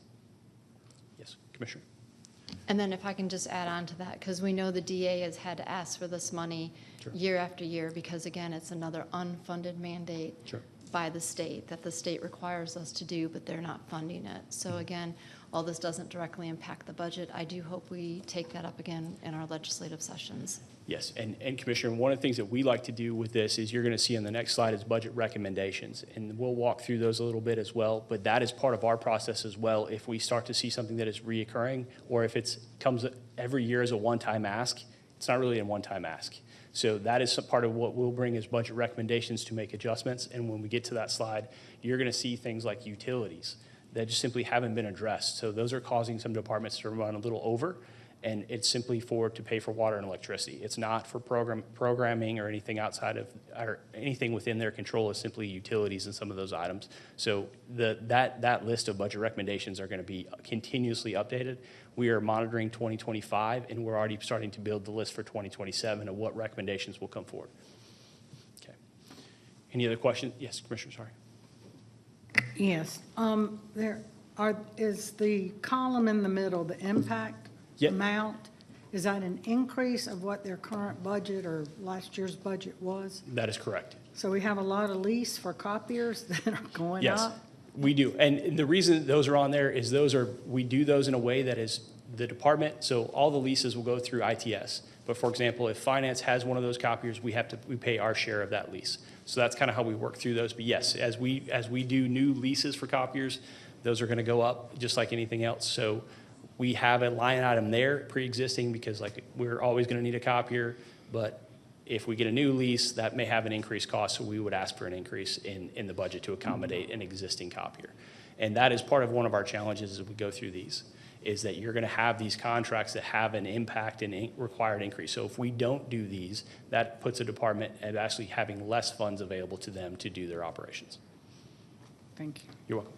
Yes, Commissioner. And then if I can just add on to that, because we know the DA has had to ask for this money year after year, because again, it's another unfunded mandate by the state that the state requires us to do, but they're not funding it. So again, while this doesn't directly impact the budget, I do hope we take that up again in our legislative sessions. Yes, and Commissioner, one of the things that we like to do with this is you're going to see on the next slide is budget recommendations, and we'll walk through those a little bit as well, but that is part of our process as well. If we start to see something that is reoccurring, or if it comes every year as a one-time ask, it's not really a one-time ask. So that is part of what we'll bring as budget recommendations to make adjustments, and when we get to that slide, you're going to see things like utilities that just simply haven't been addressed. So those are causing some departments to run a little over, and it's simply to pay for water and electricity. It's not for programming or anything outside of, or anything within their control. Is simply utilities and some of those items. So that list of budget recommendations are going to be continuously updated. We are monitoring 2025, and we're already starting to build the list for 2027 of what recommendations will come forward. Okay. Any other questions? Yes, Commissioner, sorry. Yes, is the column in the middle, the impact amount, is that an increase of what their current budget or last year's budget was? That is correct. So we have a lot of lease for copiers that are going Yes, up? we do. And the reason those are on there is we do those in a way that is the department, so all the leases will go through ITS. But for example, if finance has one of those copiers, we pay our share of that lease. So that's kind of how we work through those. But yes, as we do new leases for copiers, those are going to go up just like anything else. So we have a line item there pre-existing because we're always going to need a copier, but if we get a new lease, that may have an increased cost, so we would ask for an increase in the budget to accommodate an existing copier. And that is part of one of our challenges as we go through these, is that you're going to have these contracts that have an impact and required increase. So if we don't do these, that puts a department at actually having less funds available to them to do their operations. Thank you. You're welcome.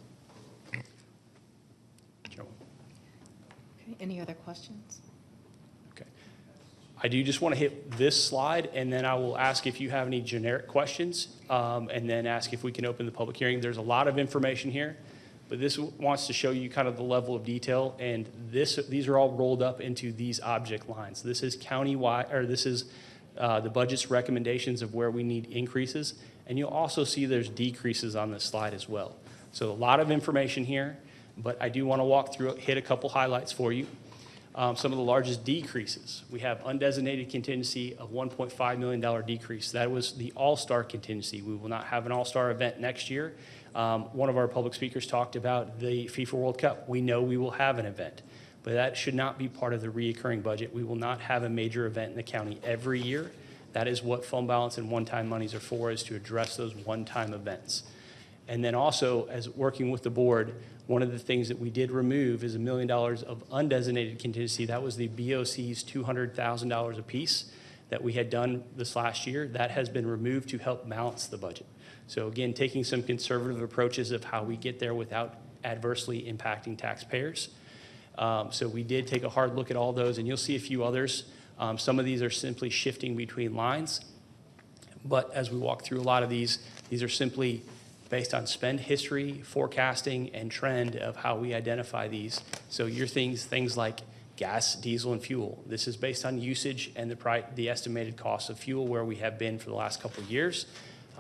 Any other questions? Okay. I do just want to hit this slide, and then I will ask if you have any generic questions, and then ask if we can open the public hearing. There's a lot of information here, but this wants to show you kind of the level of detail, and these are all rolled up into these object lines. This is countywide, or this is the budget's recommendations of where we need increases, and you'll also see there's decreases on this slide as well. So a lot of information here. But I do want to walk through it, hit a couple highlights for you. Some of the largest decreases. We have undesignated contingency of $1.5 million decrease. That was the all-star contingency. We will not have an all-star event next year. One of our public speakers talked about the FIFA World Cup. We know we will have an event, but that should not be part of the reoccurring budget. We will not have a major event in the county every year. That is what fund balance and one-time monies are for, is to address those one-time events. And then also, as working with the board, one of the things that we did remove is $1 million of undesignated contingency. That was the BOC's $200,000 apiece that we had done this last year. That has been removed to help balance the budget. So again, taking some conservative approaches of how we get there without adversely impacting taxpayers. So we did take a hard look at all those, and you'll see a few others. Some of these are simply shifting between lines. But as we walk through a lot of these are simply based on spend history, forecasting, and trend of how we identify these. So your things like gas, diesel, and fuel. This is based on usage and the estimated cost of fuel where we have been for the last couple of years.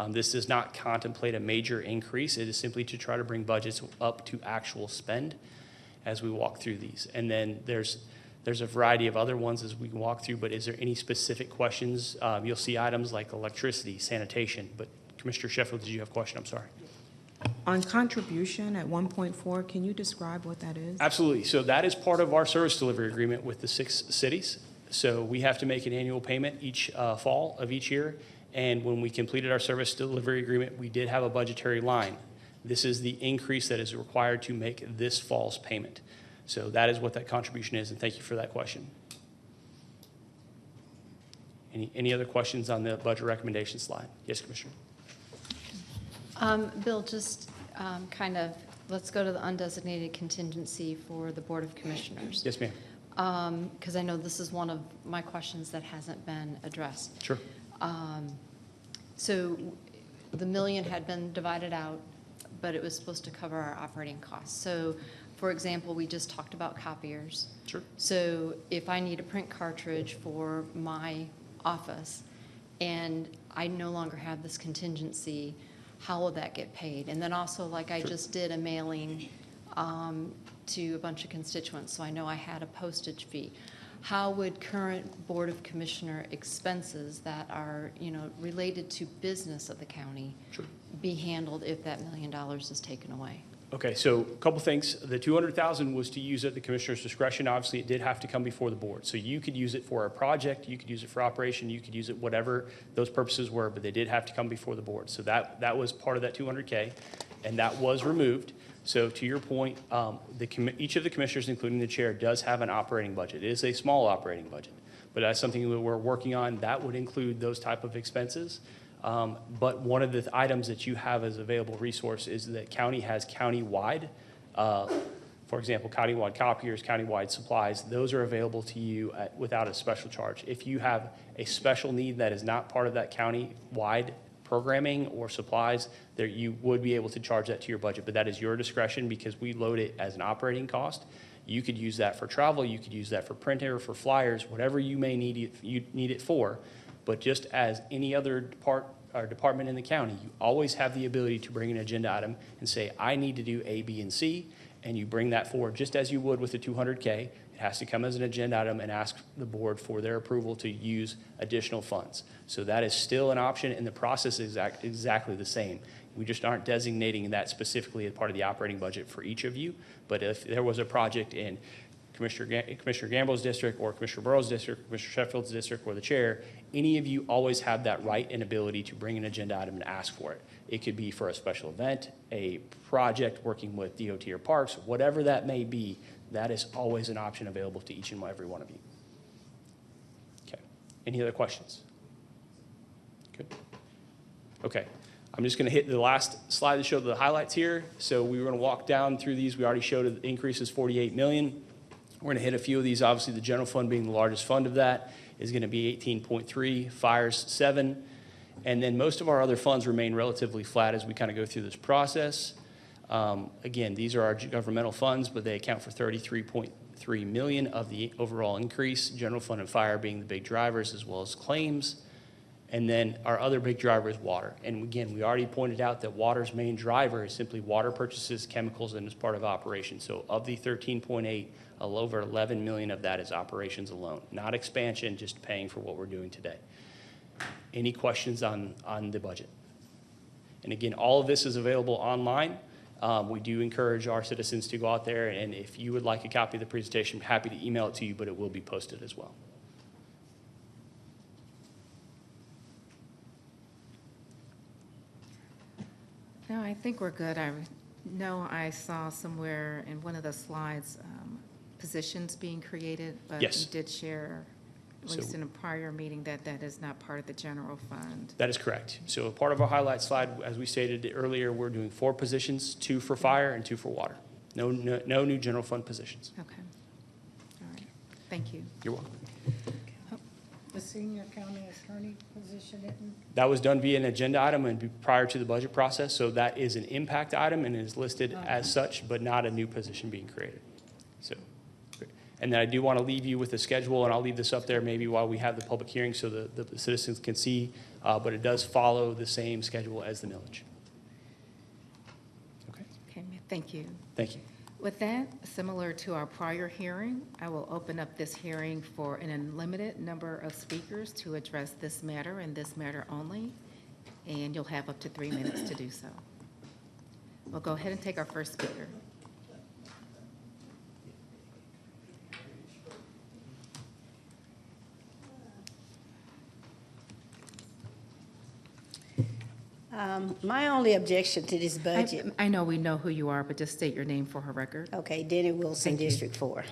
This does not contemplate a major increase. It is simply to try to bring budgets up to actual spend as we walk through these. And then there's a variety of other ones as we can walk through, but is there any specific questions? You'll see items like electricity, sanitation, but Commissioner Sheffield, did you have a question? I'm sorry. On contribution at 1.4, can you describe what that is? Absolutely. So that is part of our service delivery agreement with the 6 cities. So we have to make an annual payment each fall of each year. And when we completed our service delivery agreement, we did have a budgetary line. This is the increase that is required to make this fall's payment. So that is what that contribution is, and thank you for that question. Any other questions on the budget recommendation slide? Yes, Commissioner. Bill, just kind of, let's go to the undesignated contingency for the Board of Commissioners. Yes, ma'am. Because I know this is one of my questions that hasn't been addressed. Sure. So the million had been divided out, but it was supposed to cover our operating costs. So, for example, we just talked about copiers. Sure. So if I need a print cartridge for my office and I no longer have this contingency, how will that get paid? And then also, like I just did a mailing to a bunch of constituents, so I know I had a postage fee. How would current Board of Commissioner expenses that are, related to business of the county be handled if that $1 million is taken away? Okay, so a couple things. The 200,000 was to use at the commissioner's discretion. Obviously, it did have to come before the board. So you could use it for a project, you could use it for operation, you could use it whatever those purposes were, but they did have to come before the board. So that was part of that 200K, and that was removed. So to your point, each of the commissioners, including the chair, does have an operating budget. It is a small operating budget, but that's something that we're working on. That would include those type of expenses. But one of the items that you have as available resource is that county has countywide, for example, countywide copiers, countywide supplies. Those are available to you without a special charge. If you have a special need that is not part of that county-wide programming or supplies, there you would be able to charge that to your budget, but that is your discretion because we load it as an operating cost. You could use that for travel, you could use that for printer, for flyers, whatever you may need it for. But just as any other department in the county, you always have the ability to bring an agenda item and say, I need to do A, B, and C, and you bring that forward just as you would with the 200K. It has to come as an agenda item and ask the board for their approval to use additional funds. So that is still an option, and the process is exactly the same. We just aren't designating that specifically as part of the operating budget for each of you. But if there was a project in Commissioner Gamble's district or Commissioner Burrow's district, Commissioner Sheffield's district, or the chair, any of you always have that right and ability to bring an agenda item and ask for it. It could be for a special event, a project working with DOT or parks, whatever that may be, that is always an option available to each and every one of you. Okay. Any other questions? Good. Okay. I'm just going to hit the last slide to show the highlights here. So we were going to walk down through these. We already showed the increase is $48 million. We're going to hit a few of these. Obviously, the general fund being the largest fund of that is going to be 18.3, fires 7, and then most of our other funds remain relatively flat as we kind of go through this process. Again, these are our governmental funds, but they account for 33.3 million of the overall increase. General fund and fire being the big drivers, as well as claims. And then our other big driver is water. And again, we already pointed out that water's main driver is simply water purchases, chemicals, and as part of operations. So of the 13.8, a little over 11 million of that is operations alone, not expansion, just paying for what we're doing today. Any questions on the budget? And again, all of this is available online. We do encourage our citizens to go out there, and if you would like a copy of the presentation, I'm happy to email it to you, but it will be posted as well. No, I think we're good. I know I saw somewhere in one of the slides positions being created, but Yes. you did share, at least in a prior meeting, that that is not part of the general fund. That is correct. So part of our highlight slide, as we stated earlier, we're doing 4 positions, 2 for fire and 2 for water. No new general fund positions. Okay. All right. Thank you. You're welcome. The senior county attorney position isn't? That was done via an agenda item and prior to the budget process, so that is an impact item and is listed as such, but not a new position being created. So, and then I do want to leave you with the schedule, and I'll leave this up there maybe while we have the public hearing so the citizens can see, but it does follow the same schedule as the millage. Okay. Okay, thank you. Thank you. With that, similar to our prior hearing, I will open up this hearing for an unlimited number of speakers to address this matter and this matter only, and you'll have up to 3 minutes to do so. We'll go ahead and take our first speaker. My only objection to this budget. I know we know who you are, but just state your name for her record. Okay, Denny Wilson, Thank you. District 4.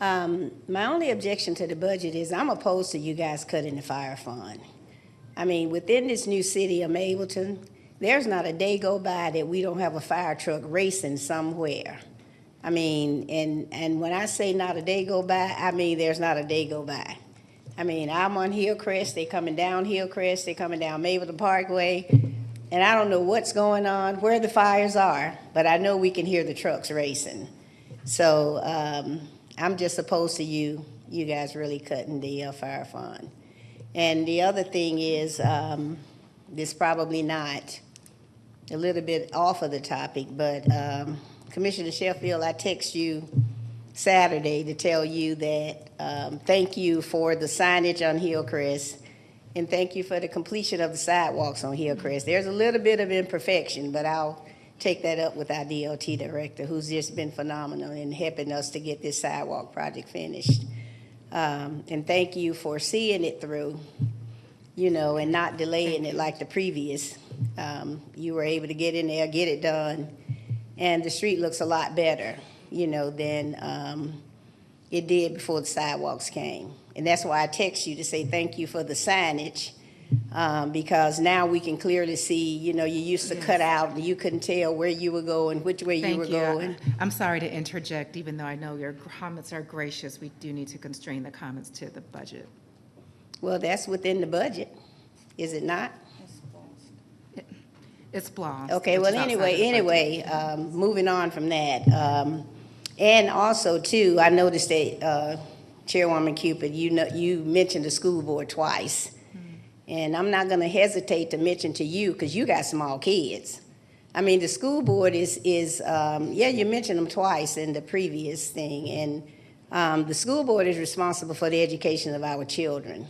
My only objection to the budget is I'm opposed to you guys cutting the fire fund. I mean, within this new city, I'm able to there's not a day go by that we don't have a fire truck racing somewhere. I mean, and when I say not a day go by, I mean there's not a day go by. I mean, I'm on Hillcrest, they coming down Hillcrest, they coming down Mableton Parkway, and I don't know what's going on, where the fires are, but I know we can hear the trucks racing. So I'm just opposed to you guys really cutting the fire fund. And the other thing is, this probably not a little bit off of the topic, but Commissioner Sheffield, I text you Saturday to tell you that thank you for the signage on Hillcrest and thank you for the completion of the sidewalks on Hillcrest. There's a little bit of imperfection, but I'll take that up with our DOT director, who's just been phenomenal in helping us to get this sidewalk project finished. And thank you for seeing it through, you know, and not delaying it like the previous. You were able to get in there, get it done, and the street looks a lot better, you know, than it did before the sidewalks came. And that's why I text you to say thank you for the signage, because now we can clearly see, you know, you used to cut out and you couldn't tell where you were going, which way you were going. I'm sorry to interject, even though I know your comments are gracious. We do need to constrain the comments to the budget. Well, that's within the budget, is it not? It's BLAS. Okay, well, anyway, moving on from that. And also, too, I noticed that, Chairwoman Cupid, you mentioned the school board twice. And I'm not going to hesitate to mention to you, because you got small kids. I mean, the school board is yeah, you mentioned them twice in the previous thing. And the school board is responsible for the education of our children.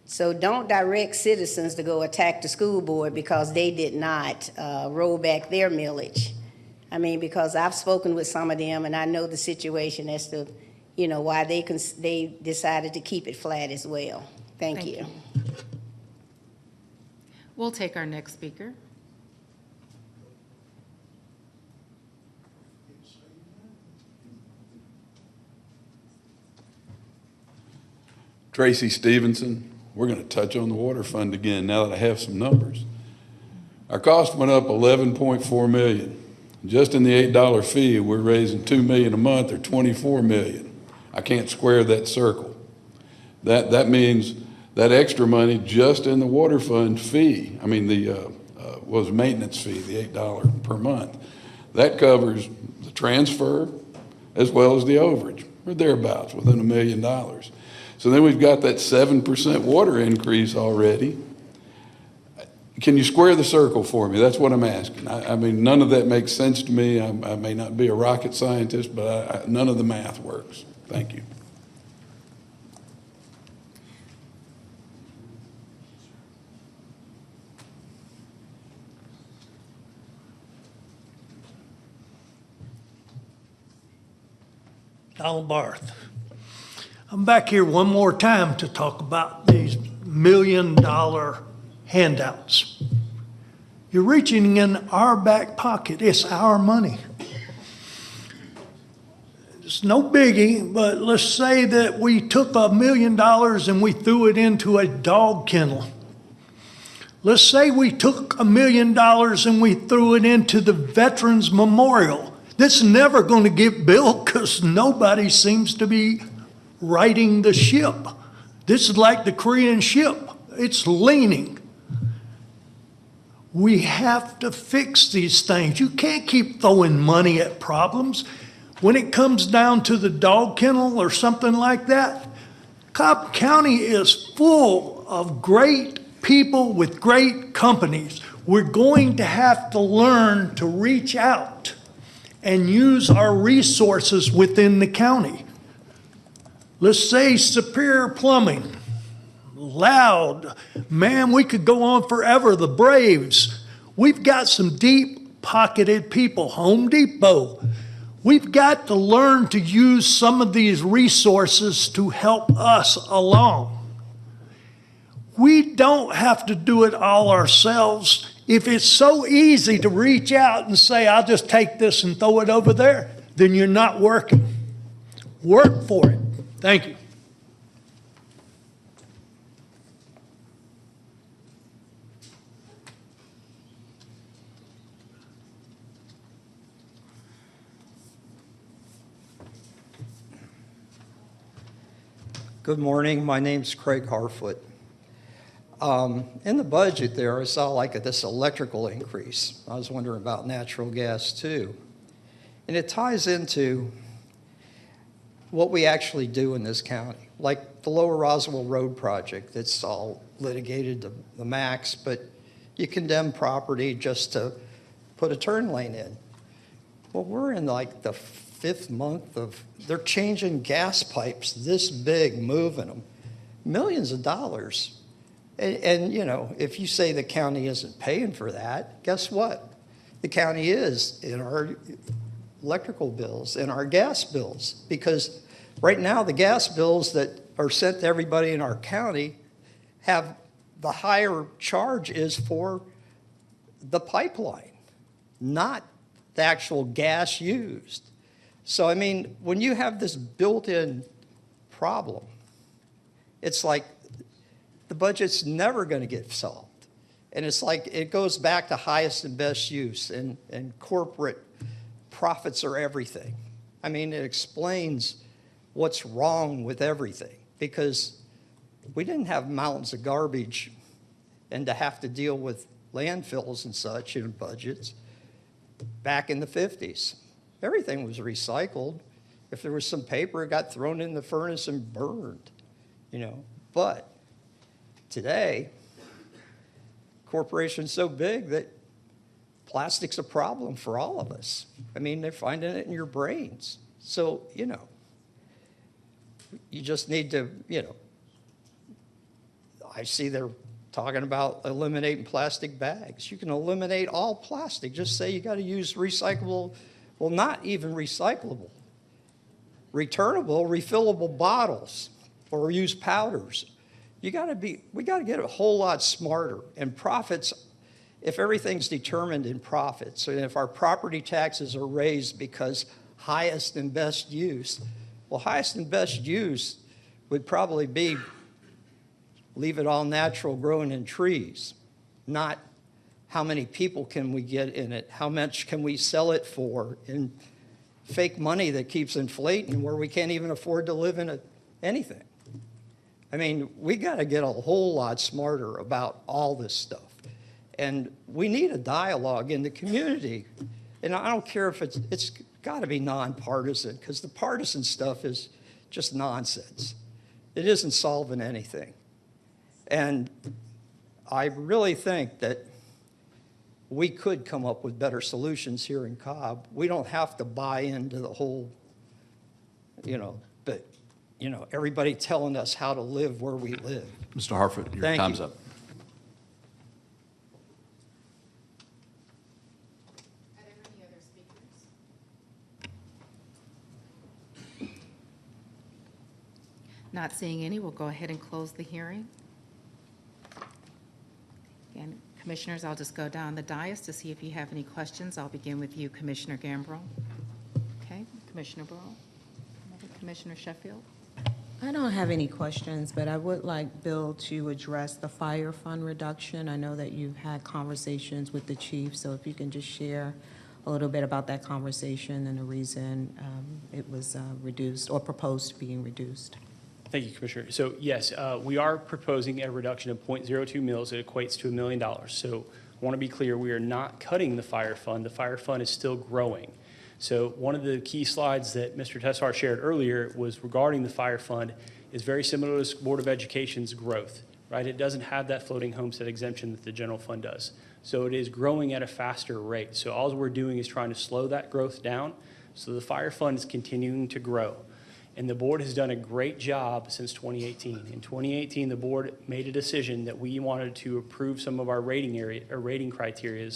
So don't direct citizens to go attack the school board because they did not roll back their millage. I mean, because I've spoken with some of them, and I know the situation as to, you know, why they decided to keep it flat as well. Thank you. We'll take our next speaker. Tracy Stevenson. We're going to touch on the water fund again now that I have some numbers. Our cost went up $11.4 million. Just in the $8 fee, we're raising $2 million a month, or $24 million. I can't square that circle. That means that extra money just in the water fund fee, I mean the was maintenance fee, the $8 per month. That covers the transfer as well as the overage, or thereabouts, within $1 million. So then we've got that 7% water increase already. Can you square the circle for me? That's what I'm asking. I mean, none of that makes sense to me. I may not be a rocket scientist, but none of the math works. Thank you. Donald Barth. I'm back here one more time to talk about these $1 million handouts. You're reaching in our back pocket. It's our money. It's no biggie, but let's say that we took $1 million and we threw it into a dog kennel. Let's say we took $1 million and we threw it into the Veterans Memorial. That's never going to get built because nobody seems to be righting the ship. This is like the Korean ship. It's leaning. We have to fix these things. You can't keep throwing money at problems. When it comes down to the dog kennel or something like that, Cobb County is full of great people with great companies. We're going to have to learn to reach out and use our resources within the county. Let's say Superior Plumbing, Loud, man, we could go on forever, the Braves. We've got some deep-pocketed people, Home Depot. We've got to learn to use some of these resources to help us along. We don't have to do it all ourselves. If it's so easy to reach out and say, I'll just take this and throw it over there, then you're not working. Work for it. Thank you. Good morning. My name's Craig Harfoot. In the budget there, I saw like this electrical increase. I was wondering about natural gas too. And it ties into what we actually do in this county. Like the Lower Roswell Road project, it's all litigated to the max, but you condemn property just to put a turn lane in. Well, we're in like the 5th month of, they're changing gas pipes this big, moving them, millions of dollars. And, you know, if you say the county isn't paying for that, guess what? The county is in our electrical bills, in our gas bills, because right now the gas bills that are sent to everybody in our county have the higher charge is for the pipeline, not the actual gas used. So, I mean, when you have this built-in problem, it's like the budget's never going to get solved. And it's like it goes back to highest and best use, and corporate profits are everything. I mean, it explains what's wrong with everything, because we didn't have mountains of garbage and to have to deal with landfills and such in budgets back in the 50s. Everything was recycled. If there was some paper, it got thrown in the furnace and burned, you know. But today, corporations so big that plastic's a problem for all of us. I mean, they're finding it in your brains. So, you know, you just need to, you know, I see they're talking about eliminating plastic bags. You can eliminate all plastic. Just say you got to use recyclable, well, not even recyclable, returnable, refillable bottles, or use powders. We got to get a whole lot smarter. And profits, if everything's determined in profits, and if our property taxes are raised because highest and best use, well, highest and best use would probably be leave it all natural, growing in trees, not how many people can we get in it, how much can we sell it for, and fake money that keeps inflating where we can't even afford to live in anything. I mean, we got to get a whole lot smarter about all this stuff. And we need a dialogue in the community. And I don't care if it's got to be nonpartisan, because the partisan stuff is just nonsense. It isn't solving anything. And I really think that we could come up with better solutions here in Cobb. We don't have to buy into the whole, you know, but, you know, everybody telling us how to live where we live. Mr. Harfoot, your Thank time's you. up. Not seeing any, we'll go ahead and close the hearing. And Commissioners, I'll just go down the dais to see if you have any questions. I'll begin with you, Commissioner Gambrill. Okay, Commissioner Burrow. Commissioner Sheffield. I don't have any questions, but I would like Bill to address the fire fund reduction. I know that you've had conversations with the chief, so if you can just share a little bit about that conversation and the reason it was reduced or proposed being reduced. Thank you, Commissioner. So yes, we are proposing a reduction of 0.02 mils. It equates to $1 million. So I want to be clear, we are not cutting the fire fund. The fire fund is still growing. So one of the key slides that Mr. Tessar shared earlier was regarding the fire fund is very similar to Board of Education's growth, right? It doesn't have that floating homestead exemption that the general fund does. So it is growing at a faster rate. So all we're doing is trying to slow that growth down. So the fire fund is continuing to grow. And the board has done a great job since 2018. In 2018, the board made a decision that we wanted to approve some of our rating criteria,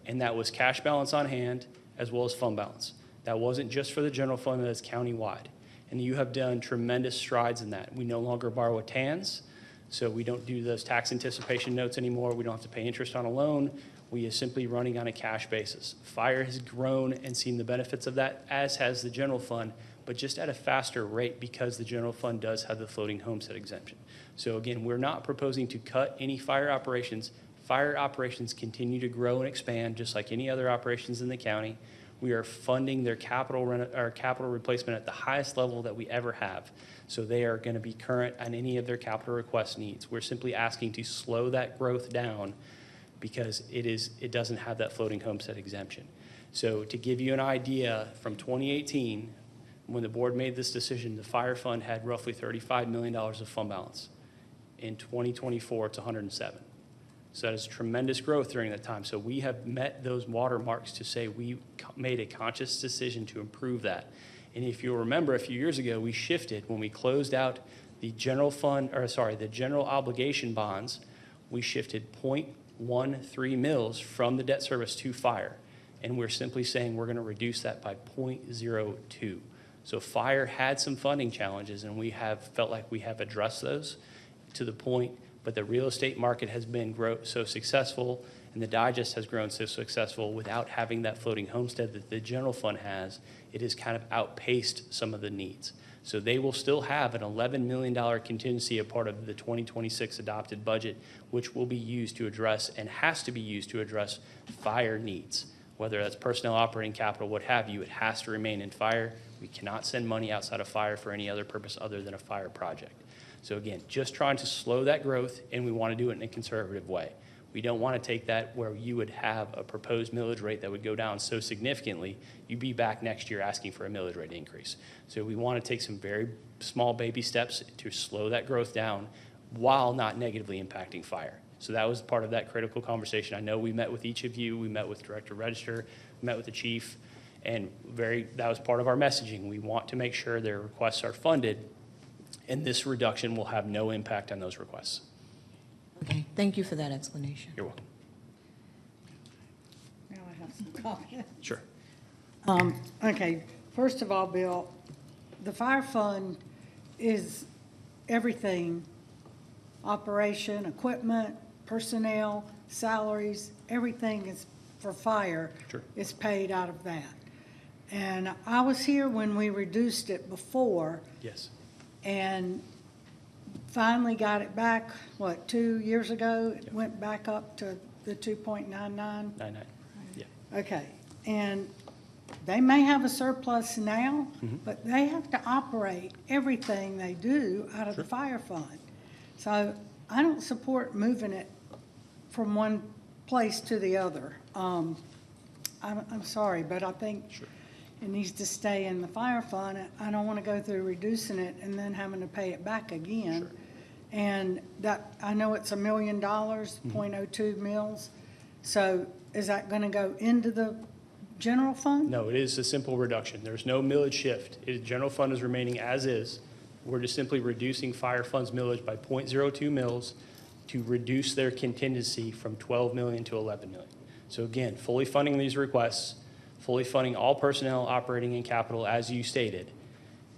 and that was cash balance on hand as well as fund balance. That wasn't just for the general fund, that's countywide. And you have done tremendous strides in that. We no longer borrow at TANs, so we don't do those tax anticipation notes anymore. We don't have to pay interest on a loan. We are simply running on a cash basis. Fire has grown and seen the benefits of that, as has the general fund, but just at a faster rate because the general fund does have the floating homestead exemption. So again, we're not proposing to cut any fire operations. Fire operations continue to grow and expand just like any other operations in the county. We are funding their capital replacement at the highest level that we ever have. So they are going to be current on any of their capital request needs. We're simply asking to slow that growth down because it doesn't have that floating homestead exemption. So to give you an idea, from 2018, when the board made this decision, the fire fund had roughly $35 million of fund balance. In 2024, it's 107. So that is tremendous growth during that time. So we have met those watermarks to say we made a conscious decision to improve that. And if you'll remember, a few years ago, we shifted when we closed out the general obligation bonds. We shifted 0.13 mils from the debt service to fire. And we're simply saying we're going to reduce that by 0.02. So fire had some funding challenges, and we have felt like we have addressed those to the point, but the real estate market has been so successful, and the digest has grown so successful without having that floating homestead that the general fund has. It has kind of outpaced some of the needs. So they will still have an $11 million contingency, a part of the 2026 adopted budget, which will be used to address and has to be used to address fire needs. Whether that's personnel, operating capital, what have you, it has to remain in fire. We cannot send money outside of fire for any other purpose other than a fire project. So again, just trying to slow that growth, and we want to do it in a conservative way. We don't want to take that where you would have a proposed millage rate that would go down so significantly, you'd be back next year asking for a millage rate increase. So we want to take some very small baby steps to slow that growth down while not negatively impacting fire. So that was part of that critical conversation. I know we met with each of you. We met with Director Register, met with the chief, and that was part of our messaging. We want to make sure their requests are funded, and this reduction will have no impact on those requests. Okay, thank you for that explanation. You're welcome. Now I have some comments. Sure. Okay, first of all, Bill, the fire fund is everything: operation, equipment, personnel, salaries, everything is for fire. Sure. Is paid out of that. And I was here when we reduced it before, Yes. and finally got it back, 2 years ago? It went back up to the 2.99? 99. Yeah. Okay, and they may have a surplus now, Mm-hmm. but they have to operate everything they do out of the fire fund. So I don't support moving it from one place to the other. I'm sorry, but I think it needs to stay in the fire fund. I don't want to go through reducing it and then having to pay it back again. And that, I know it's $1 million, 0.02 mils. So is that going to go into the general fund? No, it is a simple reduction. There's no millage shift. General fund is remaining as is. We're just simply reducing fire fund's millage by 0.02 mils to reduce their contingency from 12 million to 11 million. So again, fully funding these requests, fully funding all personnel, operating, and capital as you stated.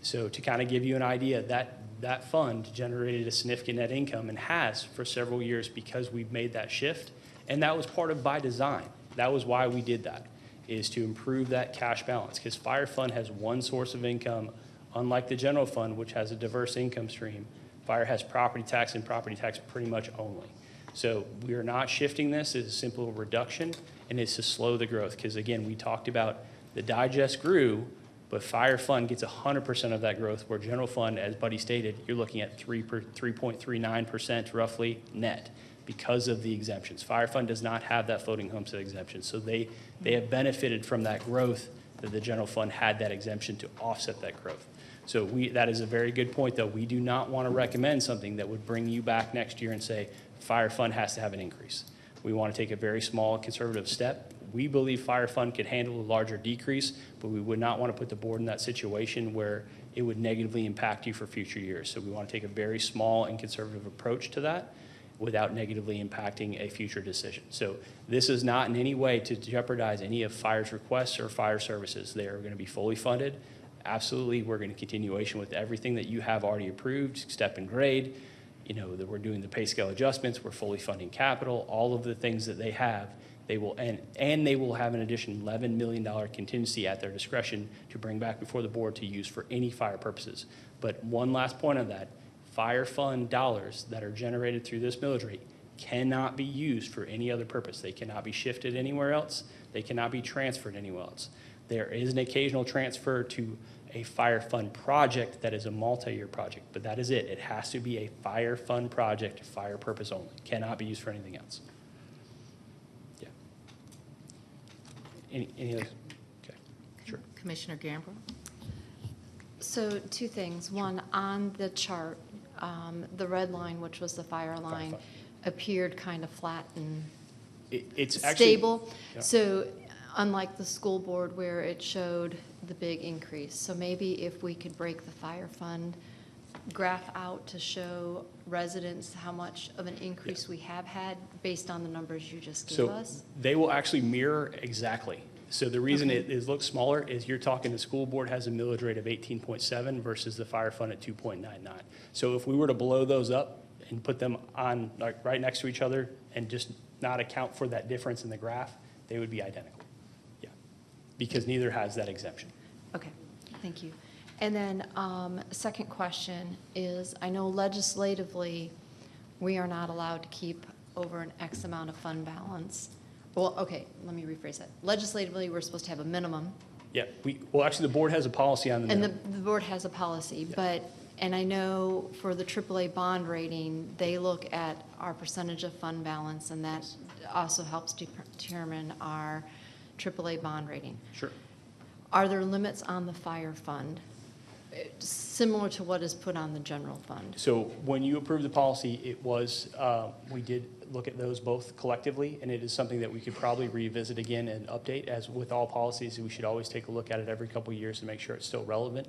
So to kind of give you an idea, that fund generated a significant net income and has for several years because we've made that shift. And that was part of by design. That was why we did that, is to improve that cash balance, because fire fund has one source of income, unlike the general fund, which has a diverse income stream. Fire has property tax and property tax pretty much only. So we are not shifting this. It's a simple reduction, and it's to slow the growth. Because again, we talked about the digest grew, but fire fund gets 100% of that growth, where general fund, as Buddy stated, you're looking at 3.39% roughly net because of the exemptions. Fire fund does not have that floating homestead exemption. So they have benefited from that growth that the general fund had that exemption to offset that growth. So that is a very good point, though. We do not want to recommend something that would bring you back next year and say, fire fund has to have an increase. We want to take a very small conservative step. We believe fire fund could handle a larger decrease, but we would not want to put the board in that situation where it would negatively impact you for future years. So we want to take a very small and conservative approach to that without negatively impacting a future decision. So this is not in any way to jeopardize any of fire's requests or fire services. They are going to be fully funded. Absolutely, we're going to continuation with everything that you have already approved, step and grade, that we're doing the pay scale adjustments, we're fully funding capital, all of the things that they have, they will, and they will have an additional $11 million contingency at their discretion to bring back before the board to use for any fire purposes. But one last point on that, fire fund dollars that are generated through this millage rate cannot be used for any other purpose. They cannot be shifted anywhere else. They cannot be transferred anywhere else. There is an occasional transfer to a fire fund project that is a multi-year project, but that is it. It has to be a fire fund project, fire purpose only. Cannot be used for anything else. Yeah. Any other? Okay, sure. Commissioner Gamble? So two things. One, on the chart, the red line, which was the fire line, fund. appeared kind of flat and It's actually stable. Yeah. So unlike the school board where it showed the big increase. So maybe if we could break the fire fund graph out to show residents how much of an increase we have had based on the numbers you just gave So us. they will actually mirror exactly. So the reason it looks smaller is you're talking the school board has a millage rate of 18.7 versus the fire fund at 2.99. So if we were to blow those up and put them on like right next to each other and just not account for that difference in the graph, they would be identical. Yeah, because neither has that exemption. Okay, thank you. And then second question is, I know legislatively, we are not allowed to keep over an X amount of fund balance. Well, okay, let me rephrase that. Legislatively, we're supposed to have a minimum, Yeah, well, actually, the board has a policy on the and minimum. the board has a policy, but, and I know for the AAA bond rating, they look at our percentage of fund balance, and that also helps determine our AAA bond rating. Sure. Are there limits on the fire fund, similar to what is put on the general fund? So when you approved the policy, it was, we did look at those both collectively, and it is something that we could probably revisit again and update. As with all policies, we should always take a look at it every couple of years to make sure it's still relevant.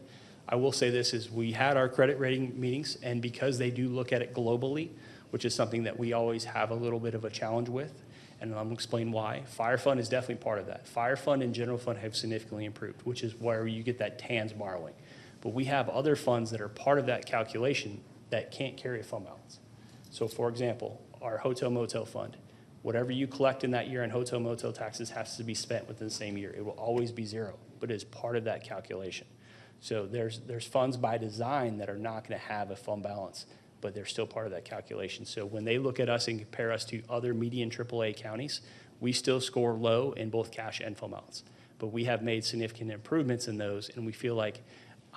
I will say this, is we had our credit rating meetings, and because they do look at it globally, which is something that we always have a little bit of a challenge with, and I'm going to explain why. Fire fund is definitely part of that. Fire fund and general fund have significantly improved, which is where you get that TANs borrowing. But we have other funds that are part of that calculation that can't carry a fund balance. So for example, our hotel motel fund, whatever you collect in that year in hotel motel taxes has to be spent within the same year. It will always be zero, but it is part of that calculation. So there's funds by design that are not going to have a fund balance, but they're still part of that calculation. So when they look at us and compare us to other median AAA counties, we still score low in both cash and fund balance. But we have made significant improvements in those, and we feel like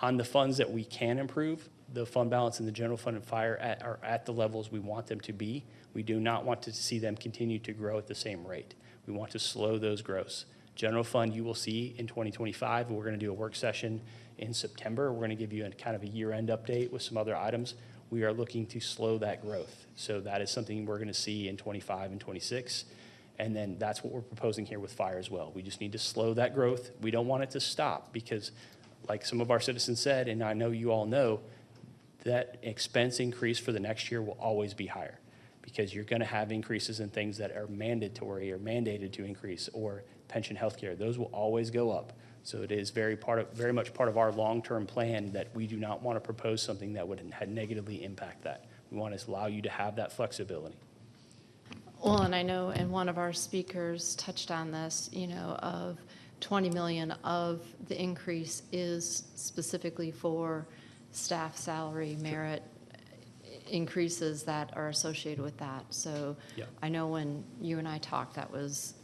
on the funds that we can improve, the fund balance and the general fund and fire are at the levels we want them to be. We do not want to see them continue to grow at the same rate. We want to slow those growths. General fund, you will see in 2025, we're going to do a work session in September. We're going to give you a kind of a year-end update with some other items. We are looking to slow that growth. So that is something we're going to see in 25 and 26. And then that's what we're proposing here with fire as well. We just need to slow that growth. We don't want it to stop because, like some of our citizens said, and I know you all know, that expense increase for the next year will always be higher because you're going to have increases in things that are mandatory or mandated to increase, or pension health care. Those will always go up. So it is very much part of our long-term plan that we do not want to propose something that would negatively impact that. We want to allow you to have that flexibility. Well, and I know, and one of our speakers touched on this, of 20 million of the increase is specifically for staff salary, merit increases that are associated with that. So Yeah. I know when you and I talked, that was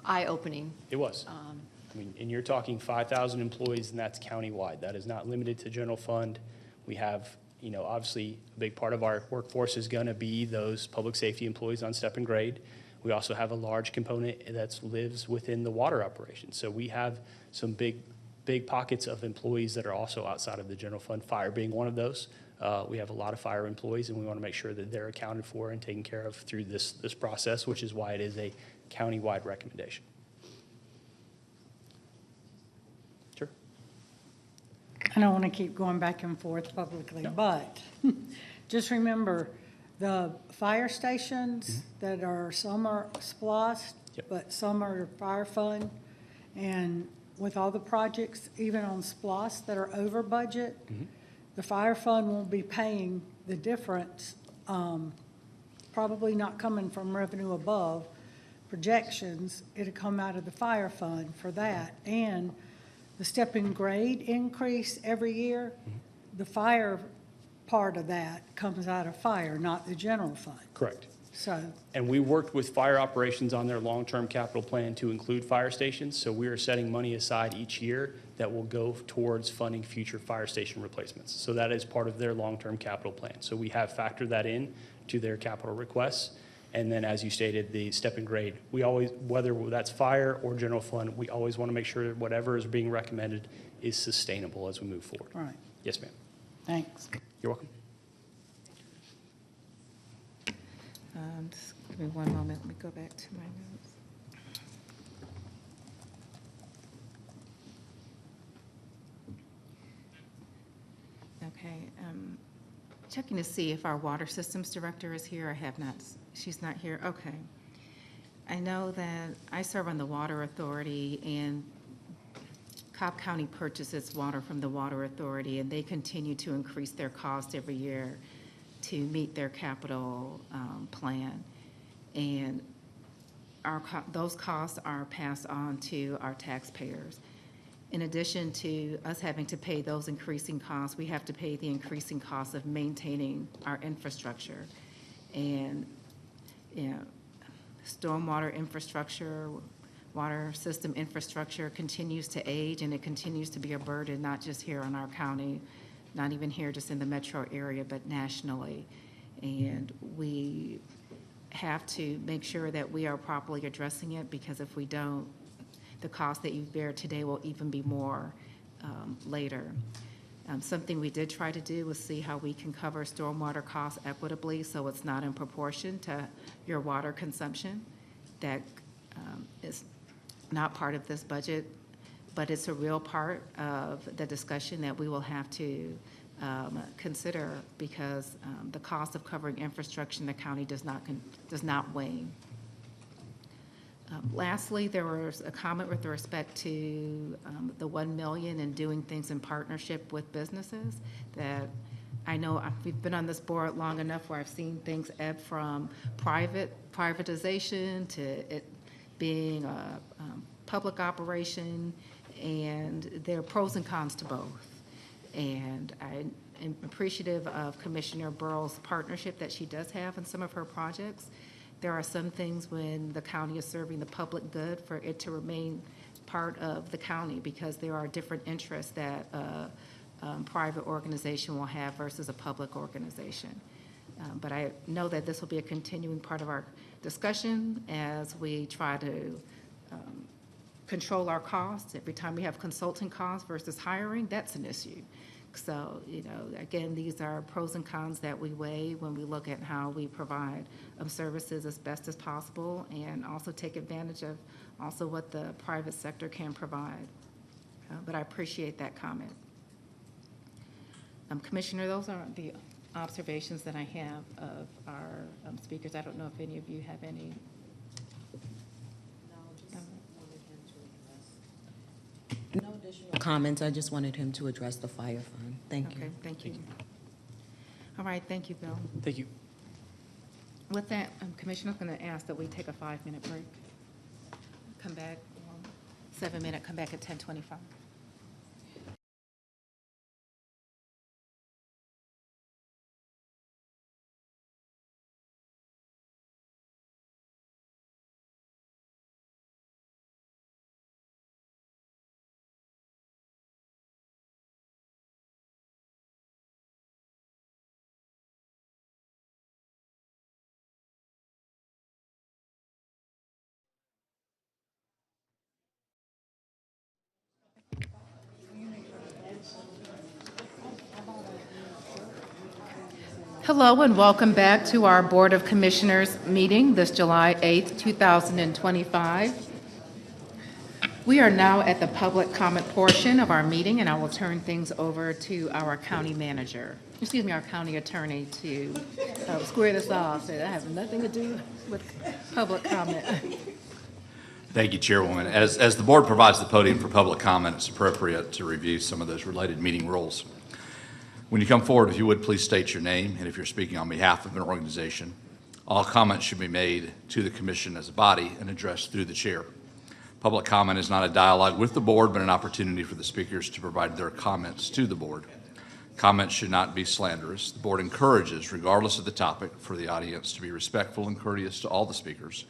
eye-opening. It was. I mean, and you're talking 5,000 employees, and that's countywide. That is not limited to general fund. We have, obviously, a big part of our workforce is going to be those public safety employees on step and grade. We also have a large component that lives within the water operation. So we have some big pockets of employees that are also outside of the general fund, fire being one of those. We have a lot of fire employees, and we want to make sure that they're accounted for and taken care of through this process, which is why it is a countywide recommendation. Sure. I don't want to keep going back and forth publicly, but just remember, the fire stations that are, some are SPLOST, but some are fire fund, and with all the projects, even on SPLOST that are over budget, the fire fund won't be paying the difference, probably not coming from revenue above projections. It'll come out of the fire fund for that. And the step and grade increase every year, the fire part of that comes out of fire, not the general fund. Correct. So, And we worked with fire operations on their long-term capital plan to include fire stations. So we are setting money aside each year that will go towards funding future fire station replacements. So that is part of their long-term capital plan. So we have factored that in to their capital requests. And then, as you stated, the step and grade, we always, whether that's fire or general fund, we always want to make sure that whatever is being recommended is sustainable as we move forward. all right, Yes, ma'am. thanks. You're welcome. Just give me one moment, let me go back to my notes. Okay, checking to see if our water systems director is here. I have not, she's not here, okay. I know that I serve on the Water Authority, and Cobb County purchases water from the Water Authority, and they continue to increase their cost every year to meet their capital plan. And those costs are passed on to our taxpayers. In addition to us having to pay those increasing costs, we have to pay the increasing costs of maintaining our infrastructure. And, you know, stormwater infrastructure, water system infrastructure continues to age, and it continues to be a burden, not just here in our county, not even here just in the metro area, but nationally. And we have to make sure that we are properly addressing it, because if we don't, the cost that you bear today will even be more later. Something we did try to do was see how we can cover stormwater costs equitably so it's not in proportion to your water consumption. That is not part of this budget, but it's a real part of the discussion that we will have to consider, because the cost of covering infrastructure in the county does not wane. Lastly, there was a comment with respect to the 1 million and doing things in partnership with businesses. That I know we've been on this board long enough where I've seen things ebb from privatization to it being a public operation, and there are pros and cons to both. And I am appreciative of Commissioner Burrell's partnership that she does have in some of her projects. There are some things when the county is serving the public good for it to remain part of the county, because there are different interests that a private organization will have versus a public organization. But I know that this will be a continuing part of our discussion as we try to control our costs. Every time we have consulting costs versus hiring, that's an issue. So, you know, again, these are pros and cons that we weigh when we look at how we provide services as best as possible, and also take advantage of also what the private sector can provide. But I appreciate that comment. Commissioner, those are the observations that I have of our speakers. I don't know if any of you have any. No additional comments. I just wanted him to address the fire fund. Thank you. Okay, thank you. All right, thank you, Bill. Thank you. With that, Commissioner, I'm going to ask that we take a 5-minute break. Come back, 7-minute, come back at 10:25. Hello and welcome back to our Board of Commissioners meeting this July 8th, 2025. We are now at the public comment portion of our meeting, and I will turn things over to our county manager, our county attorney, to square this off. That has nothing to do with public comment. Thank you, Chairwoman. As the board provides the podium for public comment, it's appropriate to review some of those related meeting rules. When you come forward, if you would, please state your name, and if you're speaking on behalf of an organization, all comments should be made to the commission as a body and addressed through the chair. Public comment is not a dialogue with the board, but an opportunity for the speakers to provide their comments to the board. Comments should not be slanderous. The board encourages, regardless of the topic, for the audience to be respectful and courteous to all the speakers.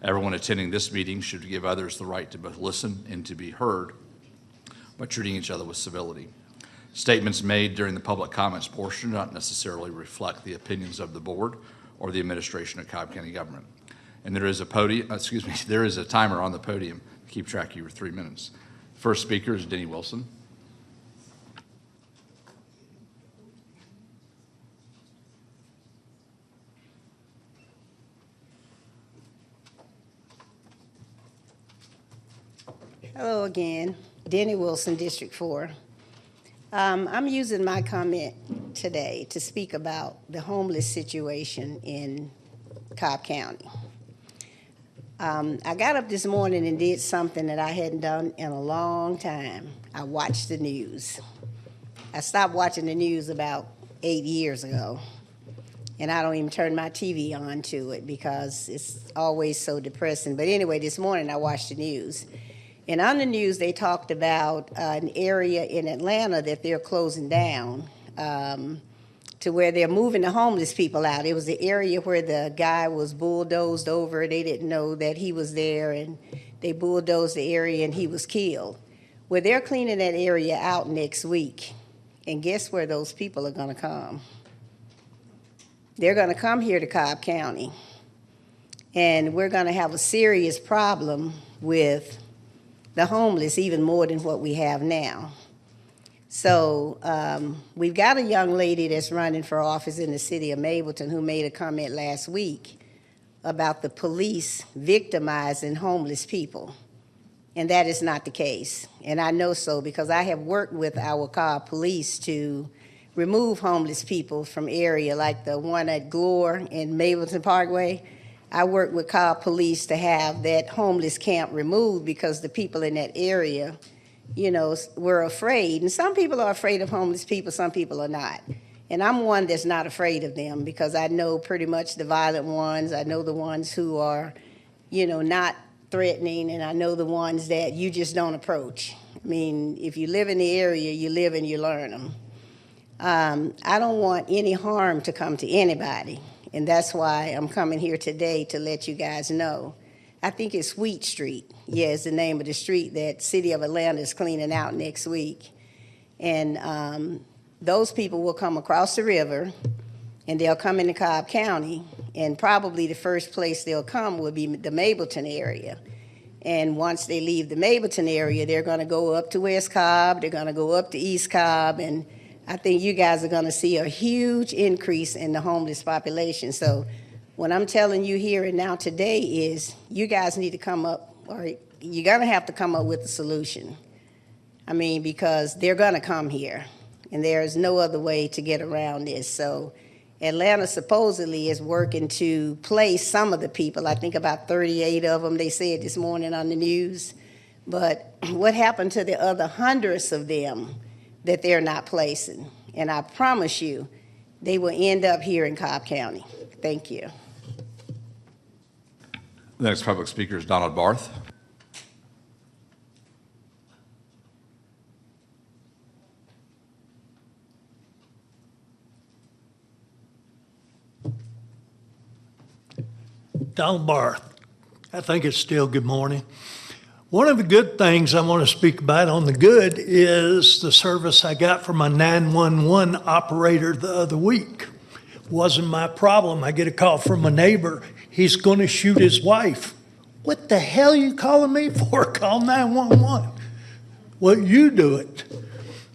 Everyone attending this meeting should give others the right to both listen and to be heard by treating each other with civility. Statements made during the public comments portion do not necessarily reflect the opinions of the board or the administration of Cobb County government. And there is a timer on the podium to keep track of your 3 minutes. First speaker is Denny Wilson. Hello again, Denny Wilson, District 4. I'm using my comment today to speak about the homeless situation in Cobb County. I got up this morning and did something that I hadn't done in a long time. I watched the news. I stopped watching the news about 8 years ago, and I don't even turn my TV on to it because it's always so depressing. But anyway, this morning I watched the news. And on the news, they talked about an area in Atlanta that they're closing down to where they're moving the homeless people out. It was the area where the guy was bulldozed over. They didn't know that he was there, and they bulldozed the area, and he was killed. Well, they're cleaning that area out next week. And guess where those people are going to come? They're going to come here to Cobb County. And we're going to have a serious problem with the homeless, even more than what we have now. So we've got a young lady that's running for office in the city of Mableton who made a comment last week about the police victimizing homeless people. And that is not the case. And I know so because I have worked with our Cobb police to remove homeless people from area like the one at Glore and Mableton Parkway. I worked with Cobb Police to have that homeless camp removed because the people in that area, you know, were afraid. And some people are afraid of homeless people, some people are not. And I'm one that's not afraid of them because I know pretty much the violent ones. I know the ones who are, you know, not threatening, and I know the ones that you just don't approach. I mean, if you live in the area, you live and you learn them. I don't want any harm to come to anybody. And that's why I'm coming here today to let you guys know. I think it's Wheat Street. Yeah, it's the name of the street that City of Atlanta is cleaning out next week. And those people will come across the river, and they'll come into Cobb County, and probably the first place they'll come will be the Mableton area. And once they leave the Mableton area, they're going to go up to West Cobb, they're going to go up to East Cobb, and I think you guys are going to see a huge increase in the homeless population. So what I'm telling you here and now today is you guys need to come up, or you're going to have to come up with a solution. I mean, because they're going to come here, and there's no other way to get around this. So Atlanta supposedly is working to place some of the people. I think about 38 of them, they said this morning on the news. But what happened to the other hundreds of them that they're not placing? And I promise you, they will end up here in Cobb County. Thank you. The next public speaker is Donald Barth. Donald Barth. I think it's still good morning. One of the good things I want to speak about on the good is the service I got from my 911 operator the other week. Wasn't my problem. I get a call from a neighbor. He's going to shoot his wife. What the hell are you calling me for? Call 911. Well, you do it.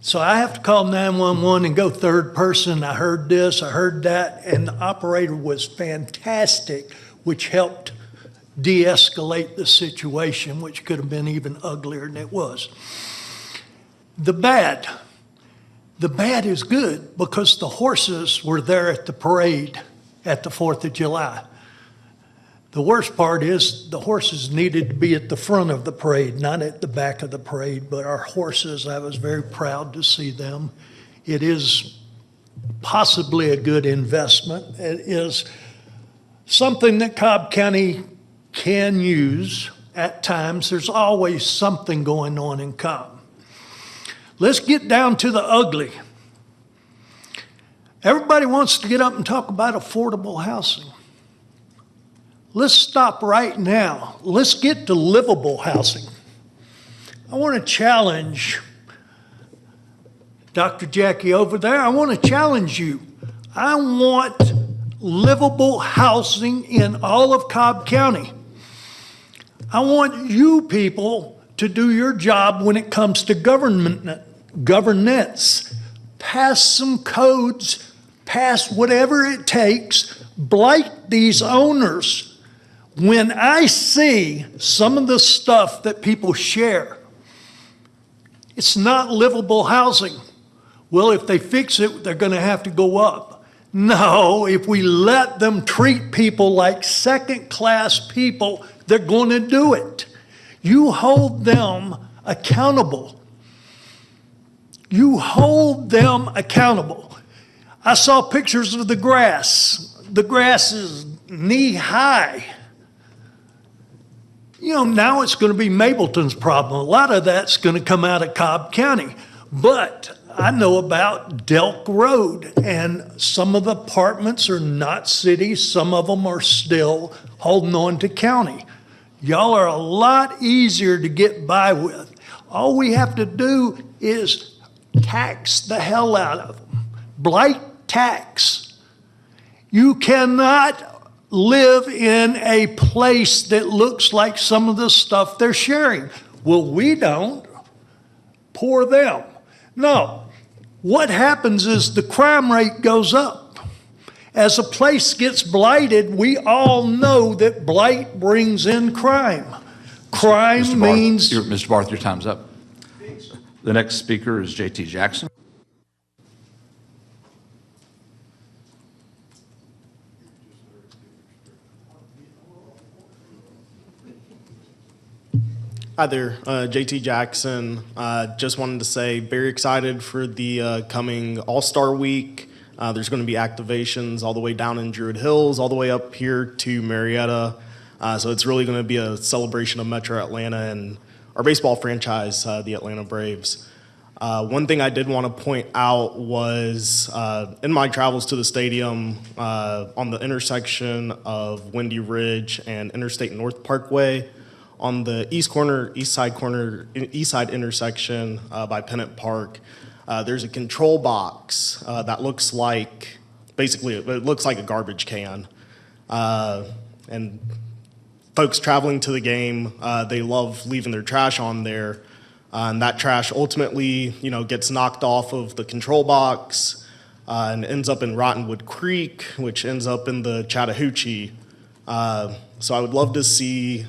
So I have to call 911 and go third person. I heard this, I heard that, and the operator was fantastic, which helped de-escalate the situation, which could have been even uglier than it was. The bad is good because the horses were there at the parade at the 4th of July. The worst part is the horses needed to be at the front of the parade, not at the back of the parade, but our horses, I was very proud to see them. It is possibly a good investment. It is something that Cobb County can use at times. There's always something going on in Cobb. Let's get down to the ugly. Everybody wants to get up and talk about affordable housing. Let's stop right now. Let's get to livable housing. I want to challenge Dr. Jackie over there. I want to challenge you. I want livable housing in all of Cobb County. I want you people to do your job when it comes to governance. Pass some codes, pass whatever it takes, blight these owners. When I see some of the stuff that people share, it's not livable housing. Well, if they fix it, they're going to have to go up. No, if we let them treat people like second-class people, they're going to do it. You hold them accountable. You hold them accountable. I saw pictures of the grass. The grass is knee-high. You know, now it's going to be Mableton's problem. A lot of that's going to come out of Cobb County. But I know about Delk Road, and some of the apartments are not city. Some of them are still holding on to county. Y'all are a lot easier to get by with. All we have to do is tax the hell out of them. Blight tax. You cannot live in a place that looks like some of the stuff they're sharing. Well, we don't. Poor them. No. What happens is the crime rate goes up. As a place gets blighted, we all know that blight brings in crime. Crime means... Mr. Barth, your time's up. The next speaker is J.T. Jackson. Hi there, JT Jackson. Just wanted to say very excited for the coming All-Star Week. There's going to be activations all the way down in Druid Hills, all the way up here to Marietta. So it's really going to be a celebration of Metro Atlanta and our baseball franchise, the Atlanta Braves. One thing I did want to point out was in my travels to the stadium on the intersection of Windy Ridge and Interstate North Parkway, on the east side intersection by Pennant Park, there's a control box that looks like, basically, it looks like a garbage can. And folks traveling to the game, they love leaving their trash on there. And that trash ultimately, gets knocked off of the control box and ends up in Rottenwood Creek, which ends up in the Chattahoochee. So I would love to see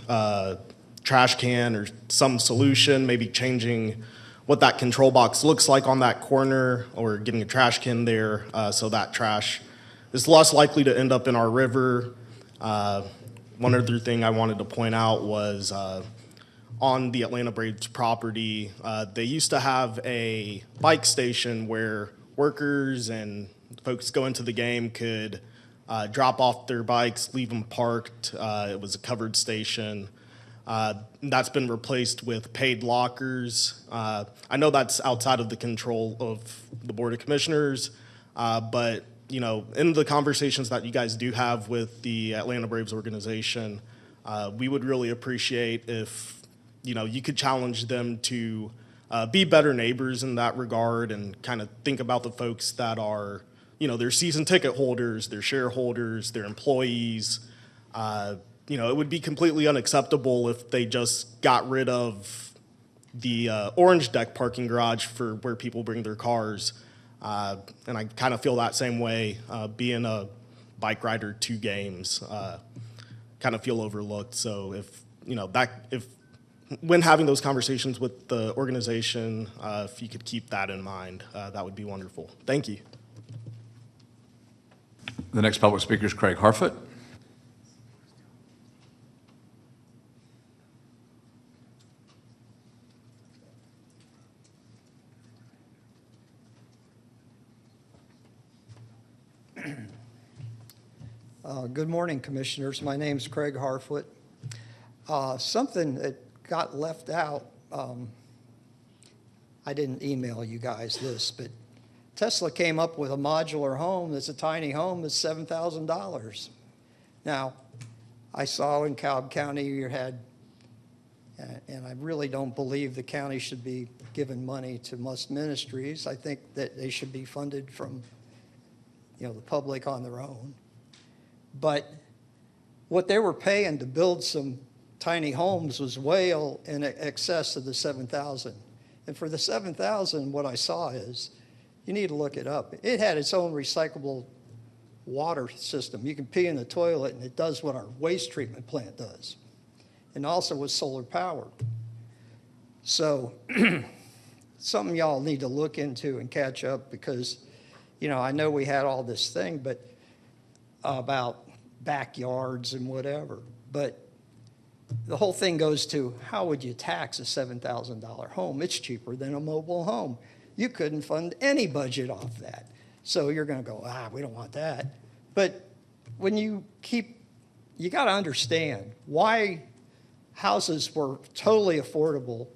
trash can or some solution, maybe changing what that control box looks like on that corner or getting a trash can there so that trash is less likely to end up in our river. One other thing I wanted to point out was on the Atlanta Braves property, they used to have a bike station where workers and folks go into the game could drop off their bikes, leave them parked. It was a covered station. That's been replaced with paid lockers. I know that's outside of the control of the Board of Commissioners, but in the conversations that you guys do have with the Atlanta Braves organization, we would really appreciate if you could challenge them to be better neighbors in that regard and kind of think about the folks that are, their season ticket holders, their shareholders, their employees. It would be completely unacceptable if they just got rid of the orange deck parking garage for where people bring their cars. And I kind of feel that same way being a bike rider to games, kind of feel overlooked. So if when having those conversations with the organization, if you could keep that in mind, that would be wonderful. Thank you. The next public speaker is Craig Harfoot. Good morning, Commissioners. My name's Craig Harfoot. Something that got left out, I didn't email you guys this, but Tesla came up with a modular home that's a tiny home that's $7,000. Now, I saw in Cobb County you had, and I really don't believe the county should be giving money to Must Ministries. I think that they should be funded from, the public on their own. But what they were paying to build some tiny homes was way in excess of the 7,000. And for the 7,000, what I saw is, you need to look it up. It had its own recyclable water system. You can pee in the toilet and it does what our waste treatment plant does. And also was solar powered. So something y'all need to look into and catch up because, I know we had all this thing but about backyards and whatever, but the whole thing goes to how would you tax a $7,000 home? It's cheaper than a mobile home. You couldn't fund any budget off that. So you're going to go, we don't want that. But when you got to understand why houses were totally affordable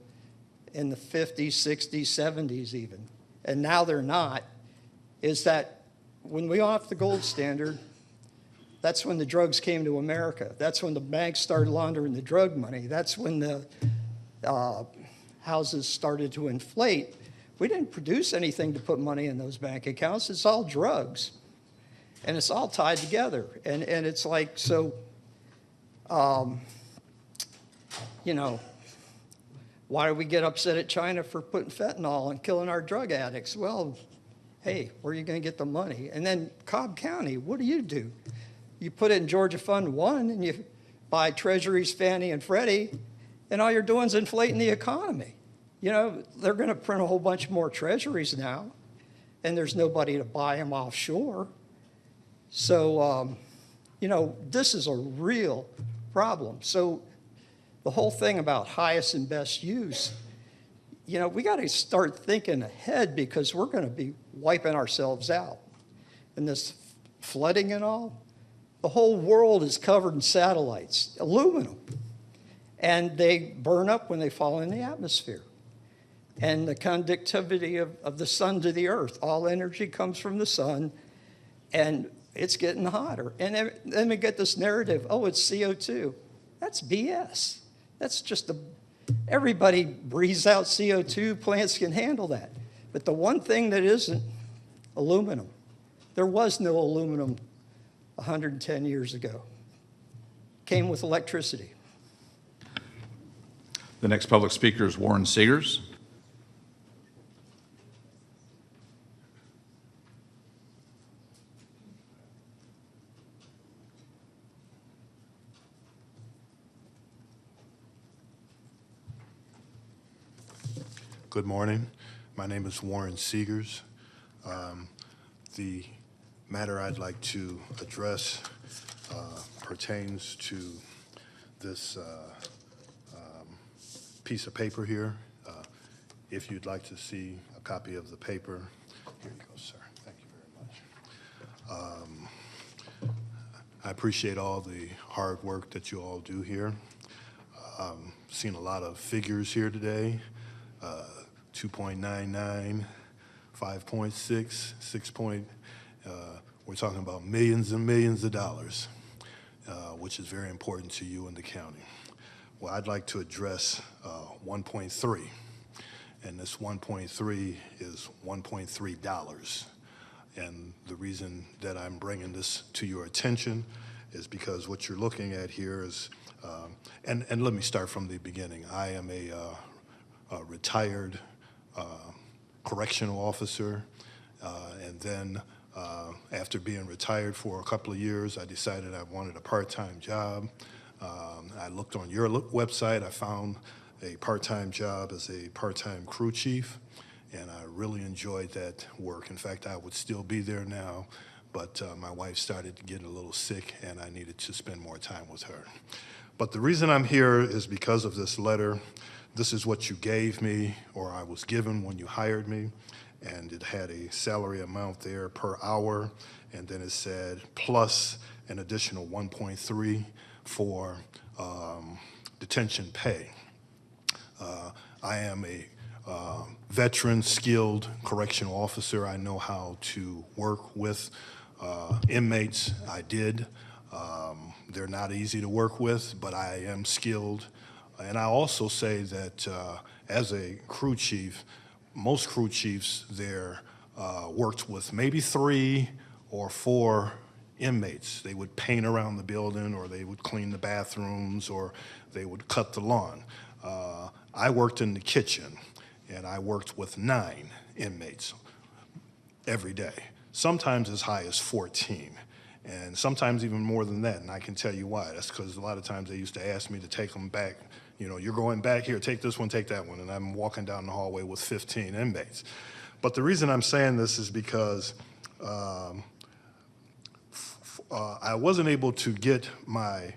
in the 50s, 60s, 70s even, and now they're not, is that when we off the gold standard, that's when the drugs came to America. That's when the banks started laundering the drug money. That's when the houses started to inflate. We didn't produce anything to put money in those bank accounts. It's all drugs. And it's all tied together. And it's like, so, why do we get upset at China for putting fentanyl and killing our drug addicts? Well, hey, where are you going to get the money? And then Cobb County, what do? You put it in Georgia Fund 1 and you buy Treasuries, Fannie and Freddie, and all you're doing is inflating the economy. They're going to print a whole bunch more treasuries now, and there's nobody to buy them offshore. So, this is a real problem. So the whole thing about highest and best use, we got to start thinking ahead because we're going to be wiping ourselves out. And this flooding and all, the whole world is covered in satellites, aluminum, and they burn up when they fall in the atmosphere. And the conductivity of the sun to the earth. All energy comes from the sun, and it's getting hotter. And then we get this narrative, it's CO2. That's BS. That's just everybody breathes out CO2, plants can handle that. But the one thing that isn't, aluminum. There was no aluminum 110 years ago. Came with electricity. The next public speaker is Warren Seegers. Good morning. My name is Warren Seegers. The matter I'd like to address pertains to this piece of paper here. If you'd like to see a copy of the paper, here you go, sir. Thank you very much. I appreciate all the hard work that you all do here. Seen a lot of figures here today. 2.99, 5.6, 6 point, we're talking about millions and millions of dollars, which is very important to you and the county. Well, I'd like to address 1.3, and this 1.3 is $1.3. And the reason that I'm bringing this to your attention is because what you're looking at here is, and let me start from the beginning. I am a retired correctional officer, and then after being retired for a couple of years, I decided I wanted a part-time job. I looked on your website. I found a part-time job as a part-time crew chief, and I really enjoyed that work. In fact, I would still be there now, but my wife started getting a little sick, and I needed to spend more time with her. But the reason I'm here is because of this letter. This is what you gave me, or I was given when you hired me, and it had a salary amount there per hour, and then it said plus an additional 1.3 for detention pay. I am a veteran, skilled correctional officer. I know how to work with inmates. I did. They're not easy to work with, but I am skilled. And I also say that as a crew chief, most crew chiefs there worked with maybe 3 or 4 inmates. They would paint around the building, or they would clean the bathrooms, or they would cut the lawn. I worked in the kitchen, and I worked with 9 inmates every day, sometimes as high as 14, and sometimes even more than that, and I can tell you why. That's because a lot of times they used to ask me to take them back. You know, you're going back here, take this one, take that one, and I'm walking down the hallway with 15 inmates. But the reason I'm saying this is because I wasn't able to get my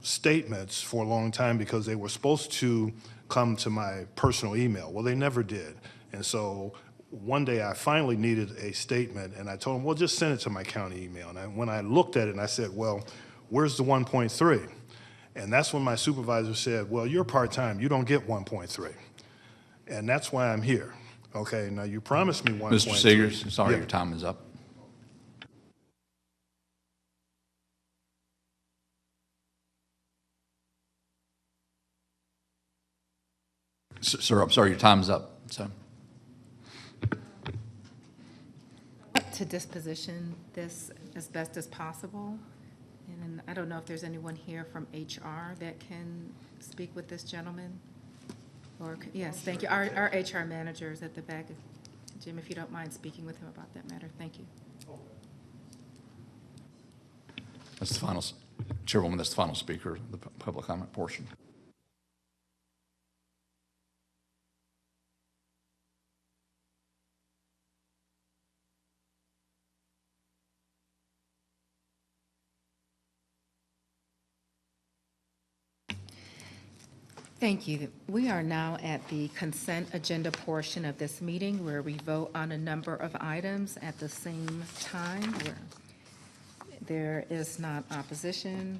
statements for a long time because they were supposed to come to my personal email. Well, they never did. And so one day I finally needed a statement, and I told them, well, just send it to my county email. And when I looked at it, and I said, well, where's the 1.3? And that's when my supervisor said, well, you're part-time. You don't get 1.3. And that's why I'm here. Okay, now you promised me 1.3. Mr. Seegers, sorry, Yeah. your time is up. Sir, I'm sorry, your time's up. So, To disposition this as best as possible. And then I don't know if there's anyone here from HR that can speak with this gentleman. Or, yes, thank you. Our HR manager is at the back. Jim, if you don't mind speaking with him about that matter, thank you. that's the final, Chairwoman, that's the final speaker, the public comment portion. Thank you. We are now at the consent agenda portion of this meeting where we vote on a number of items at the same time where there is not opposition.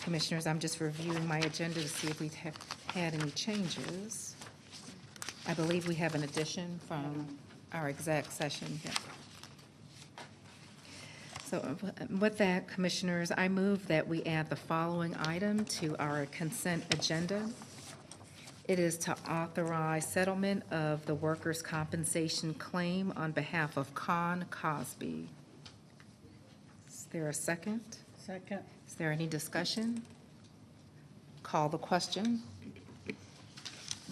Commissioners, I'm just reviewing my agenda to see if we have had any changes. I believe we have an addition from our exec session here. So with that, Commissioners, I move that we add the following item to our consent agenda. It is to authorize settlement of the workers' compensation claim on behalf of Con Cosby. Is there a second? Second. Is there any discussion? Call the question.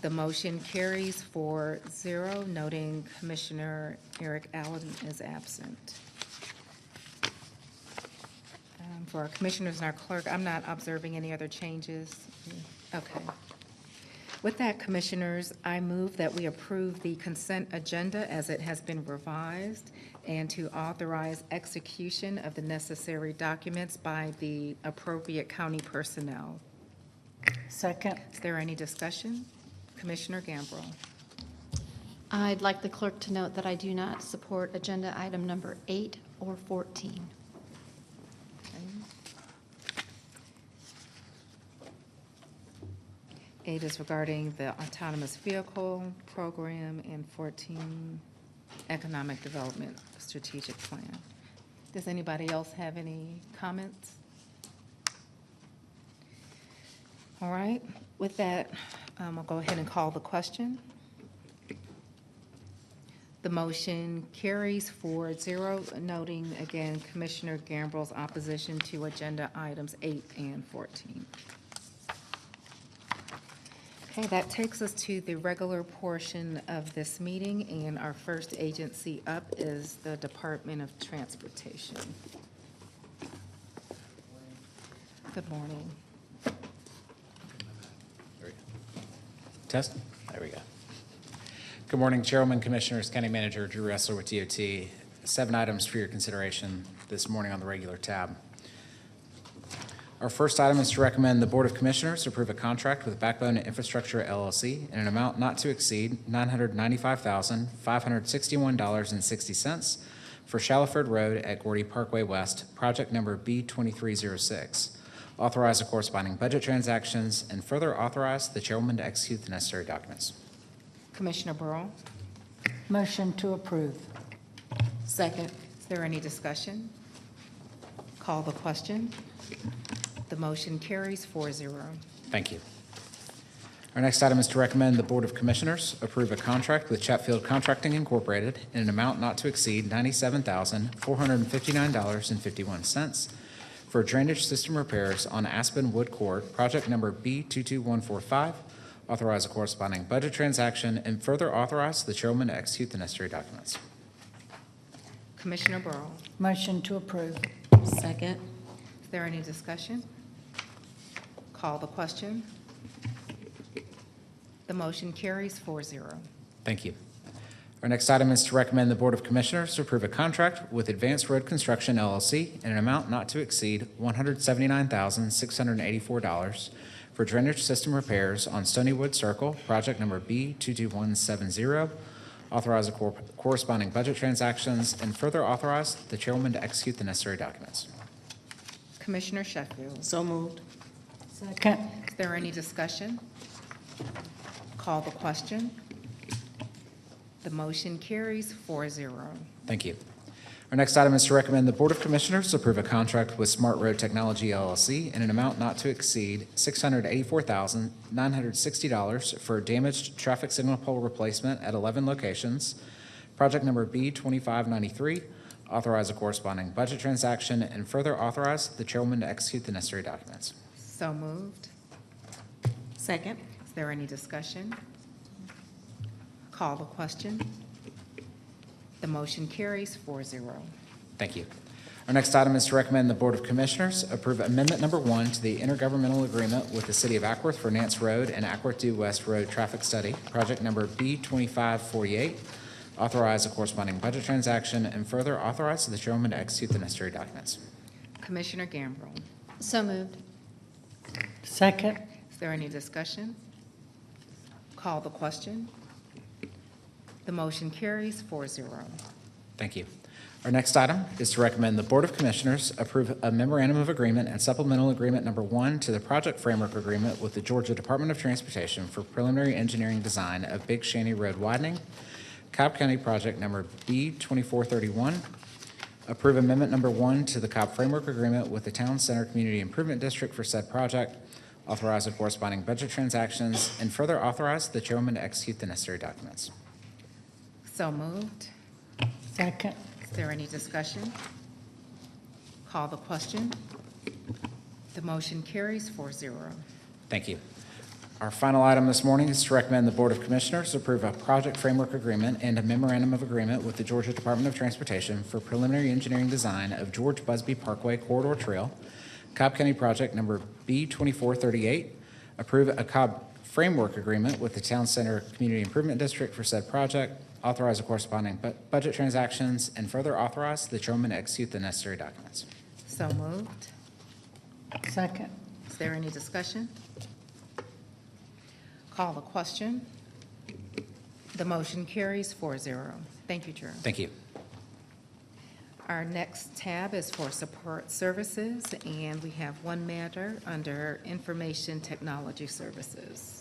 The motion carries 4-0, noting Commissioner Eric Allen is absent. For our commissioners and our clerk, I'm not observing any other changes. Okay. With that, Commissioners, I move that we approve the consent agenda as it has been revised and to authorize execution of the necessary documents by the appropriate county personnel. Second. Is there any discussion? Commissioner Gambrill. I'd like the clerk to note that I do not support agenda item number 8 or 14. 8 is regarding the autonomous vehicle program, and 14, economic development strategic plan. Does anybody else have any comments? All right, with that, I'll go ahead and call the question. The motion carries 4-0, noting again Commissioner Gambrill's opposition to agenda items 8 and 14. Okay, that takes us to the regular portion of this meeting, and our first agency up is the Department of Transportation. Good morning. Test? There we go. Good morning, Chairwoman, Commissioners, County Manager Drew Ressler with DOT. 7 items for your consideration this morning on the regular tab. Our first item is to recommend the Board of Commissioners approve a contract with Backbone Infrastructure LLC in an amount not to exceed $995,561.60 for Shallowford Road at Gordy Parkway West, project number B2306. authorize the corresponding budget transactions, and further authorize the chairwoman to execute the necessary documents. Commissioner Burrow. Motion to approve. Second. Is there any discussion? Call the question. The motion carries 4-0. Thank you. Our next item is to recommend the Board of Commissioners approve a contract with Chatfield Contracting Incorporated in an amount not to exceed $97,459.51 for drainage system repairs on Aspen Wood Court, project number B22145. Authorize a corresponding budget transaction and further authorize the chairwoman to execute the necessary documents. Commissioner Burrow. Motion to approve. Second. Is there any discussion? Call the question. The motion carries 4-0. Thank you. Our next item is to recommend the Board of Commissioners to approve a contract with Advanced Road Construction LLC in an amount not to exceed $179,684 for drainage system repairs on Stonywood Circle, project number B22170. Authorize the corresponding budget transactions and further authorize the chairwoman to execute the necessary documents. Commissioner Sheffield. So moved. Second. Is there any discussion? Call the question. The motion carries 4-0. Thank you. Our next item is to recommend the Board of Commissioners approve a contract with Smart Road Technology LLC in an amount not to exceed $684,960 for damaged traffic signal pole replacement at 11 locations. Project number B2593. Authorize a corresponding budget transaction and further authorize the chairwoman to execute the necessary documents. So moved. Second. Is there any discussion? Call the question. The motion carries 4-0. Thank you. Our next item is to recommend the Board of Commissioners approve Amendment Number 1 to the intergovernmental agreement with the City of Ackworth for Nance Road and Ackworth Due West Road traffic study, project number B2548. Authorize a corresponding budget transaction and further authorize the chairwoman to execute the necessary documents. Commissioner Gambrill. So moved. Second. Is there any discussion? Call the question. The motion carries 4-0. Thank you. Our next item is to recommend the Board of Commissioners approve a memorandum of agreement and supplemental agreement number 1 to the project framework agreement with the Georgia Department of Transportation for preliminary engineering design of Big Shanty Road widening, Cobb County project number B2431. Approve amendment number 1 to the Cobb framework agreement with the Town Center Community Improvement District for said project. Authorize the corresponding budget transactions and further authorize the chairwoman to execute the necessary documents. So moved. Second. Is there any discussion? Call the question. The motion carries 4-0. Thank you. Our final item this morning is to recommend the Board of Commissioners approve a project framework agreement and a memorandum of agreement with the Georgia Department of Transportation for preliminary engineering design of George Busby Parkway Corridor Trail, Cobb County project number B2438. Approve a Cobb framework agreement with the Town Center Community Improvement District for said project. Authorize the corresponding budget transactions and further authorize the chairwoman to execute the necessary documents. So moved. Second. Is there any discussion? Call the question. The motion carries 4-0. Thank you, Chair. Thank you. Our next tab is for support services, and we have one matter under information technology services.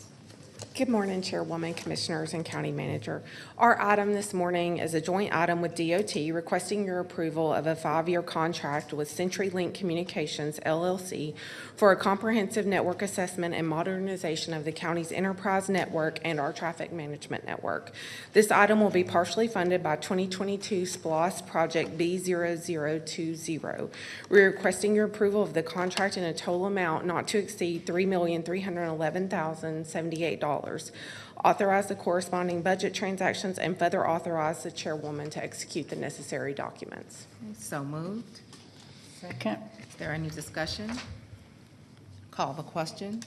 Good morning, Chairwoman, Commissioners, and County Manager. Our item this morning is a joint item with DOT requesting your approval of a 5-year contract with CenturyLink Communications, LLC, for a comprehensive network assessment and modernization of the county's enterprise network and our traffic management network. This item will be partially funded by 2022 SPLOST Project B0020. We're requesting your approval of the contract in a total amount not to exceed $3,311,078. Authorize the corresponding budget transactions and further authorize the chairwoman to execute the necessary documents. So moved. Second. Is there any discussion? Call the question.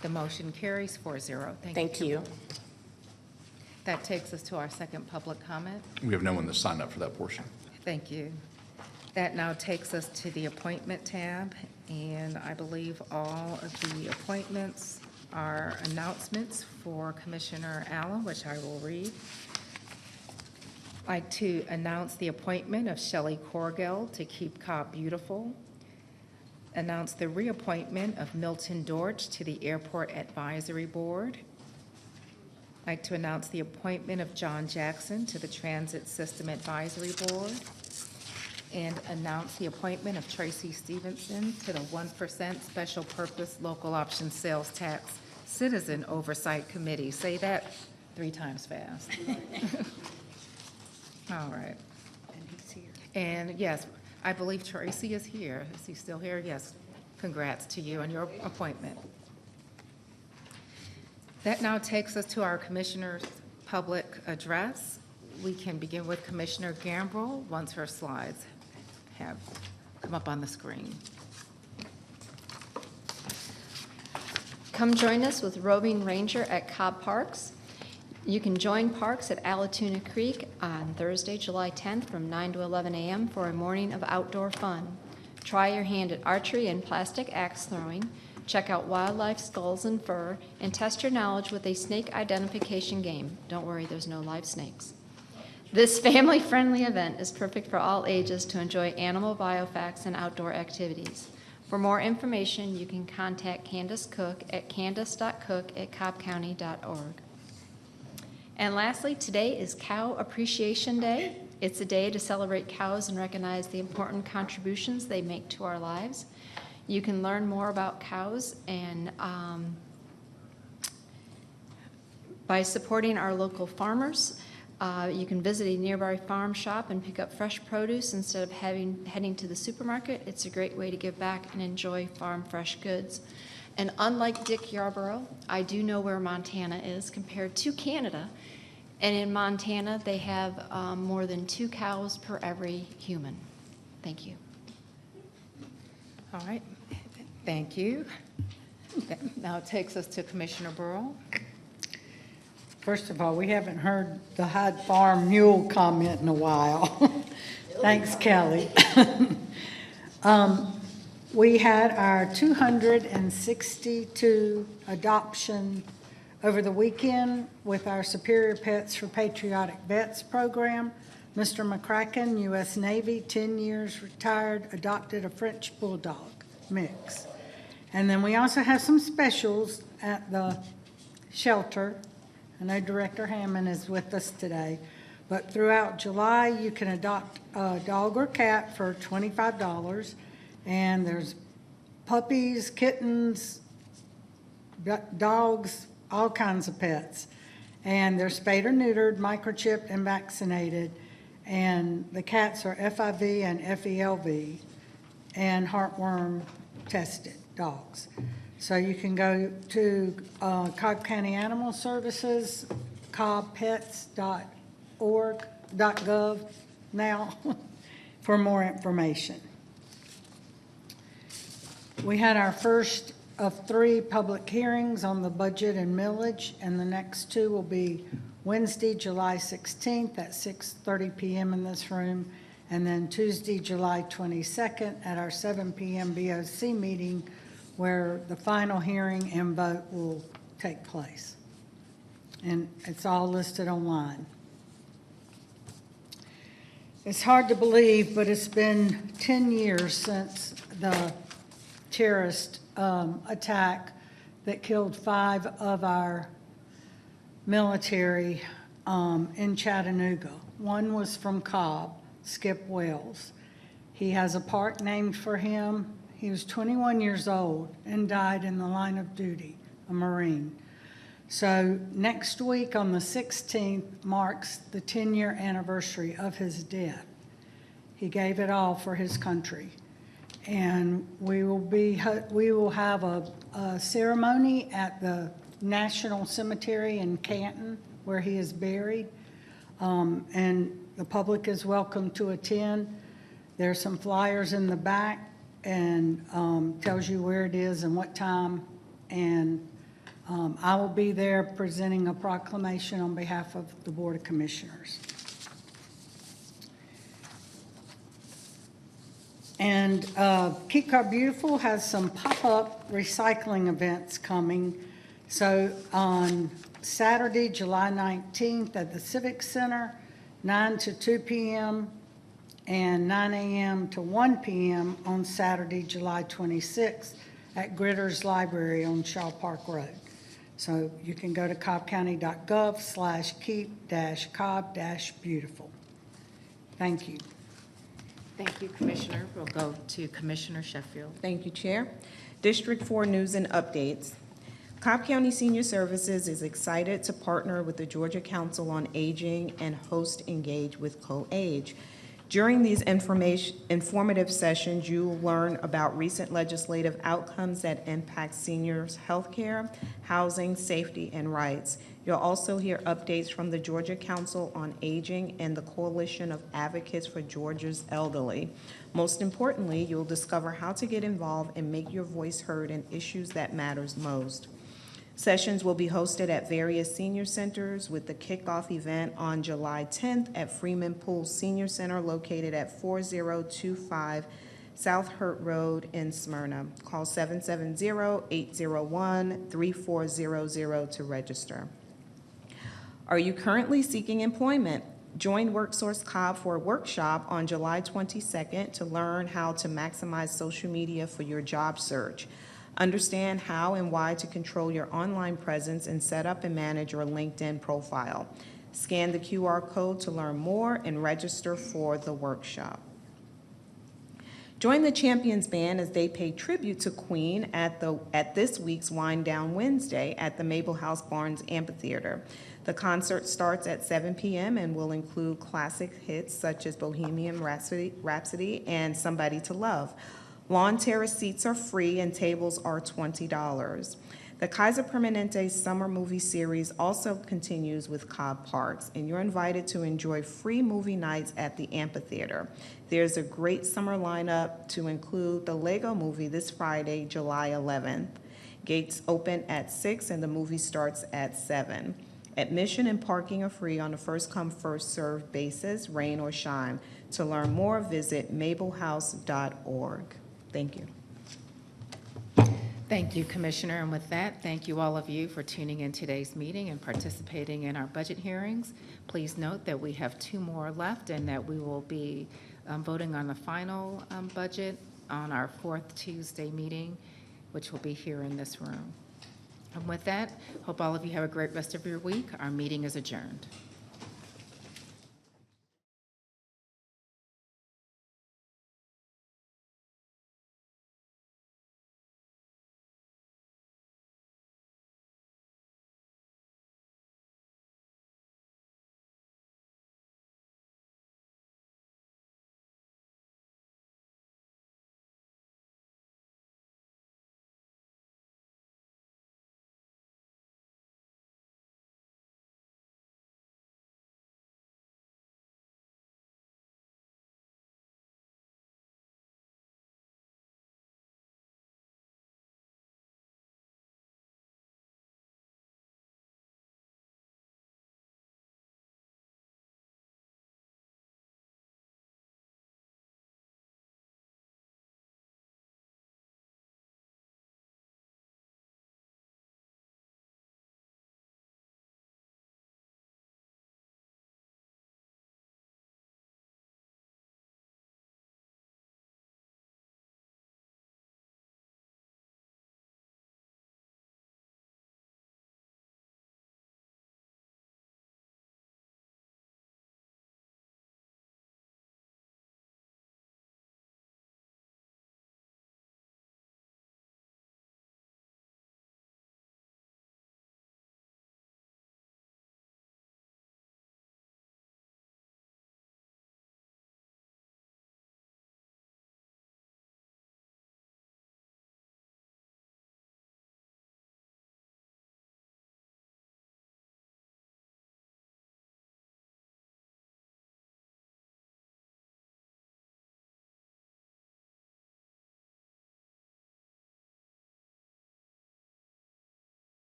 The motion carries 4-0. Thank you. That takes us to our second public comment. We have no one that's signed up for that portion. Thank you. That now takes us to the appointment tab, and I believe all of the appointments are announcements for Commissioner Allen, which I will read. I'd like to announce the appointment of Shelley Corgell to Keep Cobb Beautiful. announce the reappointment of Milton Dortch to the Airport Advisory Board. I'd like to announce the appointment of John Jackson to the Transit System Advisory Board, and announce the appointment of Tracy Stevenson to the 1% Special Purpose Local Option Sales Tax Citizen Oversight Committee. Say that 3 times fast. All right. And he's here. And yes, I believe Tracy is here. Is he still here? Yes. Congrats to you on your appointment. That now takes us to our Commissioner's public address. We can begin with Commissioner Gambrell once her slides have come up on the screen. Come join us with Roving Ranger at Cobb Parks. You can join Parks at Allatoona Creek on Thursday, July 10th from 9 to 11 a.m. for a morning of outdoor fun. Try your hand at archery and plastic axe throwing, check out wildlife skulls and fur, and test your knowledge with a snake identification game. Don't worry, there's no live snakes. This family-friendly event is perfect for all ages to enjoy animal biofacts and outdoor activities. For more information, you can contact Candace Cook at candace.cook@cobbcounty.org. And lastly, today is Cow Appreciation Day. It's a day to celebrate cows and recognize the important contributions they make to our lives. You can learn more about cows and by supporting our local farmers. You can visit a nearby farm shop and pick up fresh produce instead of heading to the supermarket. It's a great way to give back and enjoy farm fresh goods. And unlike Dick Yarborough, I do know where Montana is compared to Canada. And in Montana, they have more than 2 cows per every human. Thank you. All right. Thank you. That now takes us to Commissioner Burrow. First of all, we haven't heard the Hyde Farm mule comment in a while. Thanks, Kelly. We had our 262 adoption over the weekend with our Superior Pets for Patriotic Vets program. Mr. McCracken, U.S. Navy, 10 years retired, adopted a French Bulldog mix. And then we also have some specials at the shelter. I know Director Hammond is with us today. But throughout July, you can adopt a dog or cat for $25. And there's puppies, kittens, dogs, all kinds of pets. And they're spayed or neutered, microchipped, and vaccinated. And the cats are FIV and FELV and heartworm tested dogs. So you can go to Cobb County Animal Services, cobbpets.org.gov now for more information. We had our first of 3 public hearings on the budget and millage, and the next 2 will be Wednesday, July 16th at 6:30 p.m. in this room, and then Tuesday, July 22nd at our 7 p.m. BOC meeting, where the final hearing and vote will take place. And it's all listed online. It's hard to believe, but it's been 10 years since the terrorist attack that killed 5 of our military in Chattanooga. One was from Cobb, Skip Wells. He has a park named for him. He was 21 years old and died in the line of duty, a Marine. So next week on the 16th marks the 10-year anniversary of his death. He gave it all for his country. And we will have a ceremony at the National Cemetery in Canton where he is buried. And the public is welcome to attend. There's some flyers in the back and tells you where it is and what time. And I will be there presenting a proclamation on behalf of the Board of Commissioners. And Keep Cobb Beautiful has some pop-up recycling events coming. So on Saturday, July 19th at the Civic Center, 9 to 2 p.m., and 9 a.m. to 1 p.m. on Saturday, July 26th at Gritter's Library on Shaw Park Road. So you can go to cobbcounty.gov/keep-cobb-beautiful. Thank you. Thank you, Commissioner. We'll go to Commissioner Sheffield. Thank you, Chair. District 4 news and updates. Cobb County Senior Services is excited to partner with the Georgia Council on Aging and host Engage with Co-Age. During these informative sessions, you will learn about recent legislative outcomes that impact seniors' health care, housing, safety, and rights. You'll also hear updates from the Georgia Council on Aging and the Coalition of Advocates for Georgia's Elderly. Most importantly, you'll discover how to get involved and make your voice heard in issues that matters most. Sessions will be hosted at various senior centers with the kickoff event on July 10th at Freeman Pool Senior Center located at 4025 South Hurt Road in Smyrna. Call 770-801-3400 to register. Are you currently seeking employment? Join WorkSource Cobb for a workshop on July 22nd to learn how to maximize social media for your job search. Understand how and why to control your online presence and set up and manage your LinkedIn profile. Scan the QR code to learn more and register for the workshop. Join the Champions Band as they pay tribute to Queen at this week's Wind Down Wednesday at the Mabel House Barnes Amphitheater. The concert starts at 7 p.m. and will include classic hits such as Bohemian Rhapsody and Somebody to Love. Lawn terrace seats are free and tables are $20. The Kaiser Permanente Summer Movie Series also continues with Cobb Parks, and you're invited to enjoy free movie nights at the amphitheater. There's a great summer lineup to include the Lego Movie this Friday, July 11th. Gates open at 6 and the movie starts at 7. Admission and parking are free on a first-come, first-served basis, rain or shine. To learn more, visit mabelhouse.org. Thank you. Thank you, Commissioner. And with that, thank you all of you for tuning in today's meeting and participating in our budget hearings. Please note that we have 2 more left and that we will be voting on the final budget on our 4th Tuesday meeting, which will be here in this room. And with that, hope all of you have a great rest of your week. Our meeting is adjourned.